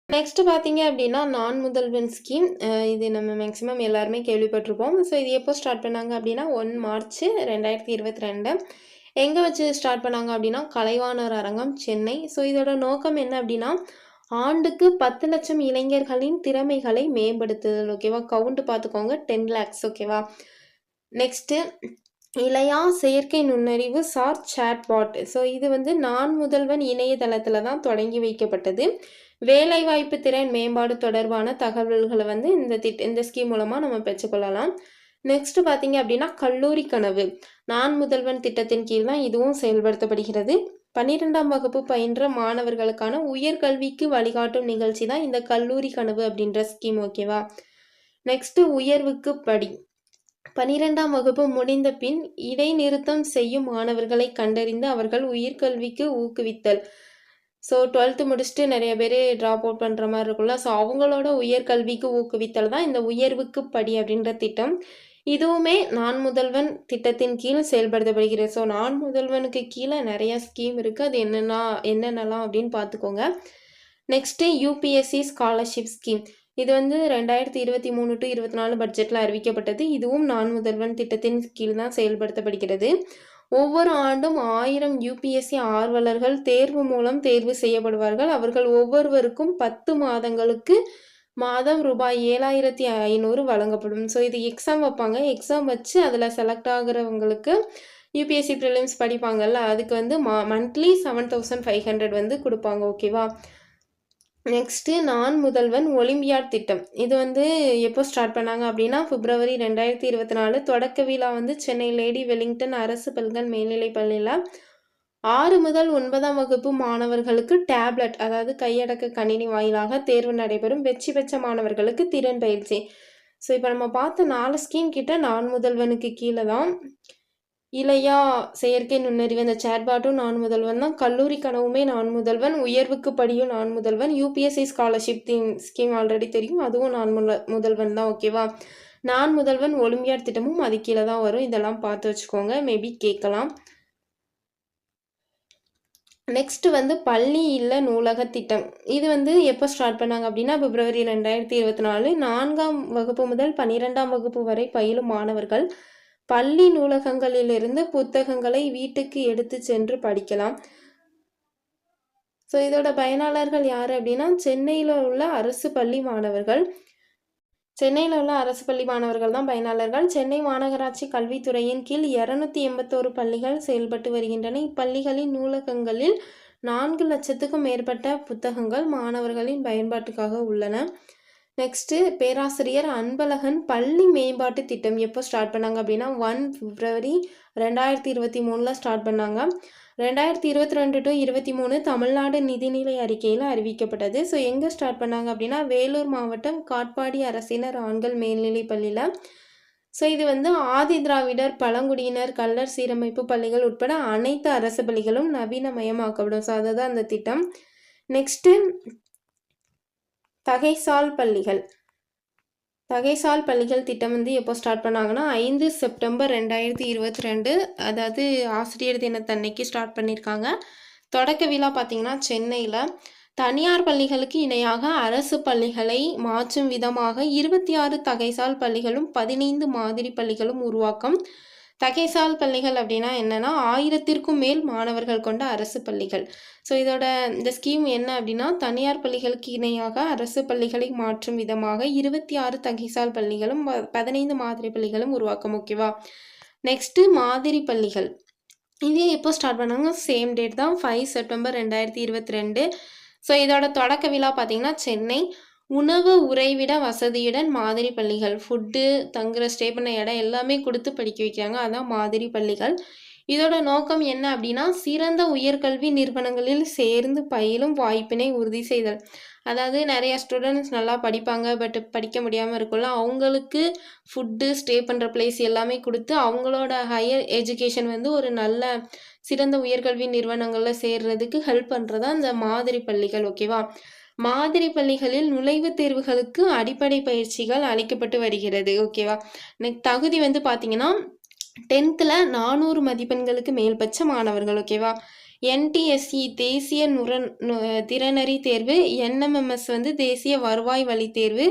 நெக்ஸ்ட் பார்த்தீங்க அப்படின்னா நான் முதல்வன் ஸ்கீம். இது நம்ம மேக்ஸிமம் எல்லாருமே கேள்விப்பட்டிருப்போம். ஸோ இது எப்போ ஸ்டார்ட் பண்ணாங்க அப்படின்னா 1 மார்ச் 2022. எங்கே வச்சு ஸ்டார்ட் பண்ணாங்க அப்படின்னா கலைவாணர் அரங்கம், சென்னை. ஸோ இதோட நோக்கம் என்ன அப்படின்னா ஆண்டுக்கு 10 லட்சம் இளைஞர்களின் திறமைகளை மேம்படுத்துதல். ஓகேவா, கவுண்ட் பார்த்துக்கோங்க 10 lakhs. ஓகேவா, நெக்ஸ்ட்டு இளையா செயற்கை நுண்ணறிவு சார் சாட்பாட். ஸோ இது வந்து நான் முதல்வன் இணையதளத்தில் தான் தொடங்கி வைக்கப்பட்டது. வேலைவாய்ப்பு திறன் மேம்பாடு தொடர்பான தகவல்களை வந்து இந்த ஸ்கீம் மூலமாக நம்ம பெற்றுக்கொள்ளலாம். நெக்ஸ்ட் பார்த்தீங்க அப்படின்னா கல்லூரி கனவு. நான் முதல்வன் திட்டத்தின் கீழ் தான் இதுவும் செயல்படுத்தப்படுகிறது. 12ஆம் வகுப்பு பயின்ற மாணவர்களுக்கான உயர்கல்விக்கு வழிகாட்டும் நிகழ்ச்சி தான் இந்த கல்லூரி கனவு அப்படின்ற ஸ்கீம். ஓகேவா, நெக்ஸ்ட் உயர்வுக்கு படி. 12ஆம் வகுப்பு முடிந்த பின் இடைநிறுத்தம் செய்யும் மாணவர்களை கண்டறிந்து அவர்கள் உயர்கல்விக்கு ஊக்குவித்தல். ஸோ 12th முடிச்சுட்டு நிறைய பேர் ட்ராப் அவுட் பண்ணுற மாதிரி இருக்கும்ல. ஸோ அவங்களோட உயர்கல்விக்கு ஊக்குவித்தல் தான் இந்த உயர்வுக்கு படி அப்படின்ற திட்டம். இதுவுமே நான் முதல்வன் திட்டத்தின் கீழ் செயல்படுத்தப்படுகிறது. ஸோ நான் முதல்வனுக்கு கீழே நிறைய ஸ்கீம் இருக்குது. அது என்னென்னலாம் அப்படின்னு பார்த்துக்கோங்க. Next UPSC scholarship scheme. இது வந்து 2023 to 24 பட்ஜெட்டில் அறிவிக்கப்பட்டது. இதுவும் நான் முதல்வன் திட்டத்தின் கீழ் தான் செயல்படுத்தப்படுகிறது. ஒவ்வொரு ஆண்டும் 1000 யூபிஎஸ்சி ஆர்வலர்கள் தேர்வு மூலம் தேர்வு செய்யப்படுவார்கள். அவர்கள் ஒவ்வொருவருக்கும் 10 மாதங்களுக்கு மாதம் ரூபாய் 7500 வழங்கப்படும். ஸோ இது எக்ஸாம் வைப்பாங்க. எக்ஸாம் வச்சு அதில் செலக்ட் ஆகிறவங்களுக்கு யூபிஎஸ்சி ப்ரிலிம்ஸ் படிப்பாங்கல்ல, அதுக்கு வந்து மந்த்லி 7500 வந்து கொடுப்பாங்க. ஓகேவா? நெக்ஸ்ட்டு நான் முதல்வன் ஒலிம்பியாட் திட்டம். இது வந்து எப்போ ஸ்டார்ட் பண்ணாங்க அப்படின்னா February 2024 தொடக்க விழா வந்து சென்னை லேடி வெலிங்டன் அரசு பெண்கள் மேல்நிலைப் பள்ளியில் 6 முதல் 9ஆம் வகுப்பு மாணவர்களுக்கு டேப்லெட், அதாவது கையடக்க கணினி வாயிலாக தேர்வு நடைபெறும். வெற்றி பெற்ற மாணவர்களுக்கு திறன் பயிற்சி. ஸோ இப்போ நம்ம பார்த்த 4 ஸ்கீம் கிட்ட நான் முதல்வனுக்கு கீழே தான். இளையா செயற்கை நுண்ணறிவு அந்த சேட்பாட்டும் நான் முதல்வன் தான். கல்லூரி கனவுமே நான் முதல்வன். உயர்வுக்கு படியும் நான் முதல்வன். யூபிஎஸ்சி ஸ்காலர்ஷிப் ஸ்கீம் ஆல்ரெடி தெரியும், அதுவும் நான் முதல்வன் தான். ஓகேவா? நான் முதல்வன் ஒலிம்பியாட் திட்டமும் அது கீழே தான் வரும். இதெல்லாம் பார்த்து வச்சுக்கோங்க, மேபி கேட்கலாம். நெக்ஸ்ட் வந்து பள்ளி இல்ல நூலக திட்டம். இது வந்து எப்போ ஸ்டார்ட் பண்ணாங்க அப்படின்னா February 2024 4ஆம் வகுப்பு முதல் 12ஆம் வகுப்பு வரை பயிலும் மாணவர்கள் பள்ளி நூலகங்களிலிருந்து புத்தகங்களை வீட்டுக்கு எடுத்து சென்று படிக்கலாம். ஸோ இதோட பயனாளர்கள் யார் அப்படின்னா சென்னையில் உள்ள அரசு பள்ளி மாணவர்கள். சென்னையில் உள்ள அரசு பள்ளி மாணவர்கள் தான் பயனாளர்கள். சென்னை மாநகராட்சி கல்வித்துறையின் கீழ் 281 பள்ளிகள் செயல்பட்டு வருகின்றன. இப்பள்ளிகளின் நூலகங்களில் 4 லட்சத்துக்கும் மேற்பட்ட புத்தகங்கள் மாணவர்களின் பயன்பாட்டுக்காக உள்ளன. நெக்ஸ்ட்டு பேராசிரியர் அன்பழகன் பள்ளி மேம்பாட்டு திட்டம் எப்போ ஸ்டார்ட் பண்ணாங்க அப்படின்னா 1 February 2023 ஸ்டார்ட் பண்ணாங்க. 2022 to 23 தமிழ்நாடு நிதிநிலை அறிக்கையில் அறிவிக்கப்பட்டது. ஸோ எங்கே ஸ்டார்ட் பண்ணாங்க அப்படின்னா வேலூர் மாவட்டம் காட்பாடி அரசினர் ஆண்கள் மேல்நிலைப் பள்ளியில். ஸோ இது வந்து ஆதி திராவிடர், பழங்குடியினர், கள்ளர் சீரமைப்பு பள்ளிகள் உட்பட அனைத்து அரசு பள்ளிகளும் நவீனமயமாக்கப்படும். ஸோ அதுதான் அந்த திட்டம். நெக்ஸ்ட்டு தகைசால் பள்ளிகள். தகைசால் பள்ளிகள் திட்டம் வந்து எப்போ ஸ்டார்ட் பண்ணாங்கன்னா 5 செப்டம்பர் 2022, அதாவது ஆசிரியர் தினத்தன்னைக்கு ஸ்டார்ட் பண்ணியிருக்காங்க. தொடக்க விழா பார்த்திங்கன்னா சென்னையில். தனியார் பள்ளிகளுக்கு இணையாக அரசு பள்ளிகளை மாற்றும் விதமாக 26 தகைசால் பள்ளிகளும் 15 மாதிரி பள்ளிகளும் உருவாக்கம். தகைசால் பள்ளிகள் அப்படின்னா என்னென்னா 1000க்கும் மேல் மாணவர்கள் கொண்ட அரசு பள்ளிகள். ஸோ இதோட இந்த ஸ்கீம் என்ன அப்படின்னா தனியார் பள்ளிகளுக்கு இணையாக அரசு பள்ளிகளை மாற்றும் விதமாக 26 தகைசால் பள்ளிகளும் 15 மாதிரி பள்ளிகளும் உருவாக்கம். ஓகேவா? நெக்ஸ்ட்டு மாதிரி பள்ளிகள். இது எப்போ ஸ்டார்ட் பண்ணாங்க? சேம் டேட் தான், 5 செப்டம்பர் 2022. ஸோ இதோட தொடக்க விழா பார்த்திங்கன்னா சென்னை. உணவு உறைவிட வசதியுடன் மாதிரி பள்ளிகள், ஃபுட்டு, தங்குற ஸ்டே பண்ண இடம் எல்லாமே கொடுத்து படிக்க வைக்கிறாங்க. அதான் மாதிரி பள்ளிகள். இதோட நோக்கம் என்ன அப்படின்னா சிறந்த உயர்கல்வி நிறுவனங்களில் சேர்ந்து பயிலும் வாய்ப்பினை உறுதி செய்தல். அதாவது நிறைய ஸ்டூடெண்ட்ஸ் நல்லா படிப்பாங்க, பட் படிக்க முடியாமல் இருக்கும்ல, அவங்களுக்கு ஃபுட்டு, ஸ்டே பண்ணுற பிளேஸ் எல்லாமே கொடுத்து அவங்களோட ஹையர் எஜுகேஷன் வந்து ஒரு நல்ல சிறந்த உயர்கல்வி நிறுவனங்களில் சேர்றதுக்கு ஹெல்ப் பண்ணுறதா இந்த மாதிரி பள்ளிகள். ஓகேவா? மாதிரி பள்ளிகளில் நுழைவுத் தேர்வுகளுக்கு அடிப்படை பயிற்சிகள் அளிக்கப்பட்டு வருகிறது. ஓகேவா? தகுதி வந்து பார்த்தீங்கன்னா 10th 400 மதிப்பெண்களுக்கு மேல்பட்ச மாணவர்கள். ஓகேவா? NTSE தேசிய திறனறி தேர்வு, NMMS வந்து தேசிய வருவாய் வழி தேர்வு,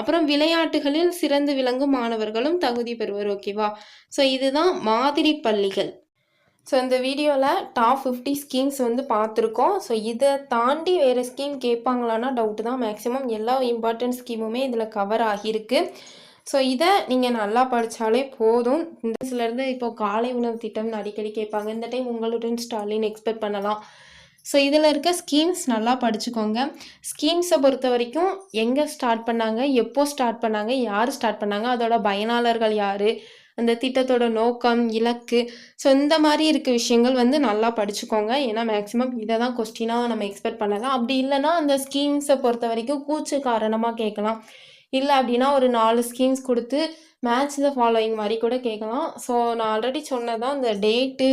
அப்புறம் விளையாட்டுகளில் சிறந்து விளங்கும் மாணவர்களும் தகுதி பெறுவர். ஓகேவா? ஸோ இதுதான் மாதிரி பள்ளிகள். ஸோ இந்த வீடியோவில் டாப் 50 ஸ்கீம்ஸ் வந்து பார்த்துருக்கோம். ஸோ இதை தாண்டி வேறு ஸ்கீம் கேட்பாங்களான்னா டவுட்டு தான். மேக்ஸிமம் எல்லா இம்பார்ட்டன்ட் ஸ்கீமுமே இதில் கவர் ஆகியிருக்கு. ஸோ இதை நீங்கள் நல்லா படித்தாலே போதும். இந்த சிலருந்து இப்போது காலை உணவு திட்டம்னு அடிக்கடி கேட்பாங்க. இந்த டைம் உங்களுடன் ஸ்டாலின் எக்ஸ்பெக்ட் பண்ணலாம். ஸோ இதில் இருக்க ஸ்கீம்ஸ் நல்லா படிச்சுக்கோங்க. ஸ்கீம்ஸை பொறுத்த வரைக்கும் எங்கே ஸ்டார்ட் பண்ணாங்க, எப்போ ஸ்டார்ட் பண்ணாங்க, யார் ஸ்டார்ட் பண்ணாங்க, அதோட பயனாளர்கள் யார், அந்த திட்டத்தோட நோக்கம், இலக்கு, ஸோ இந்த மாதிரி இருக்க விஷயங்கள் வந்து நல்லா படிச்சுக்கோங்க. ஏன்னா மேக்ஸிமம் இதை தான் கொஸ்டினாக நம்ம எக்ஸ்பெக்ட் பண்ணலாம். அப்படி இல்லைன்னா அந்த ஸ்கீம்ஸை பொறுத்த வரைக்கும் கூச்சு காரணமாக கேட்கலாம். இல்லை அப்படின்னா ஒரு 4 ஸ்கீம்ஸ் கொடுத்து மேட்ச் த ஃபாலோயிங் மாதிரி கூட கேட்கலாம். ஸோ நான் ஆல்ரெடி சொன்னதான் இந்த டேட்டு,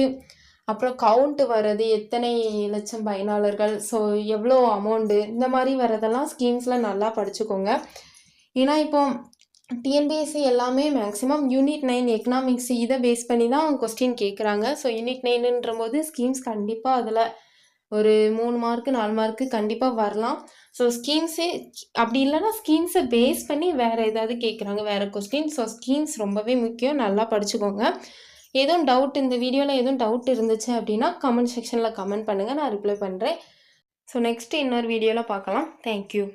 அப்புறம் கவுண்ட் வர்றது, எத்தனை லட்சம் பயனாளர்கள், ஸோ எவ்வளோ அமௌண்ட்டு, இந்த மாதிரி வரதெல்லாம் ஸ்கீம்ஸில் நல்லா படிச்சுக்கோங்க. ஏன்னா இப்போ டிஎன்பிஎஸ்சி எல்லாமே மேக்ஸிமம் யூனிட் 9 எக்கனாமிக்ஸ் இதை பேஸ் பண்ணி தான் கொஸ்டின் கேட்குறாங்க. ஸோ யூனிட் 9ன்ற போது ஸ்கீம்ஸ் கண்டிப்பாக அதில் ஒரு 3 மார்க்கு 4 மார்க்கு கண்டிப்பாக வரலாம். ஸோ ஸ்கீம்ஸே அப்படி இல்லைன்னா ஸ்கீம்ஸை பேஸ் பண்ணி வேறு ஏதாவது கேட்குறாங்க, வேறு கொஸ்டின். ஸோ ஸ்கீம்ஸ் ரொம்பவே முக்கியம், நல்லா படிச்சுக்கோங்க. எதுவும் டவுட், இந்த வீடியோவில் எதுவும் டவுட் இருந்துச்சு அப்படின்னா கமெண்ட் செக்ஷனில் கமெண்ட் பண்ணுங்கள், நான் ரிப்ளை பண்ணுறேன். ஸோ நெக்ஸ்ட்டு இன்னொரு வீடியோவில் பார்க்கலாம். தேங்க்யூ.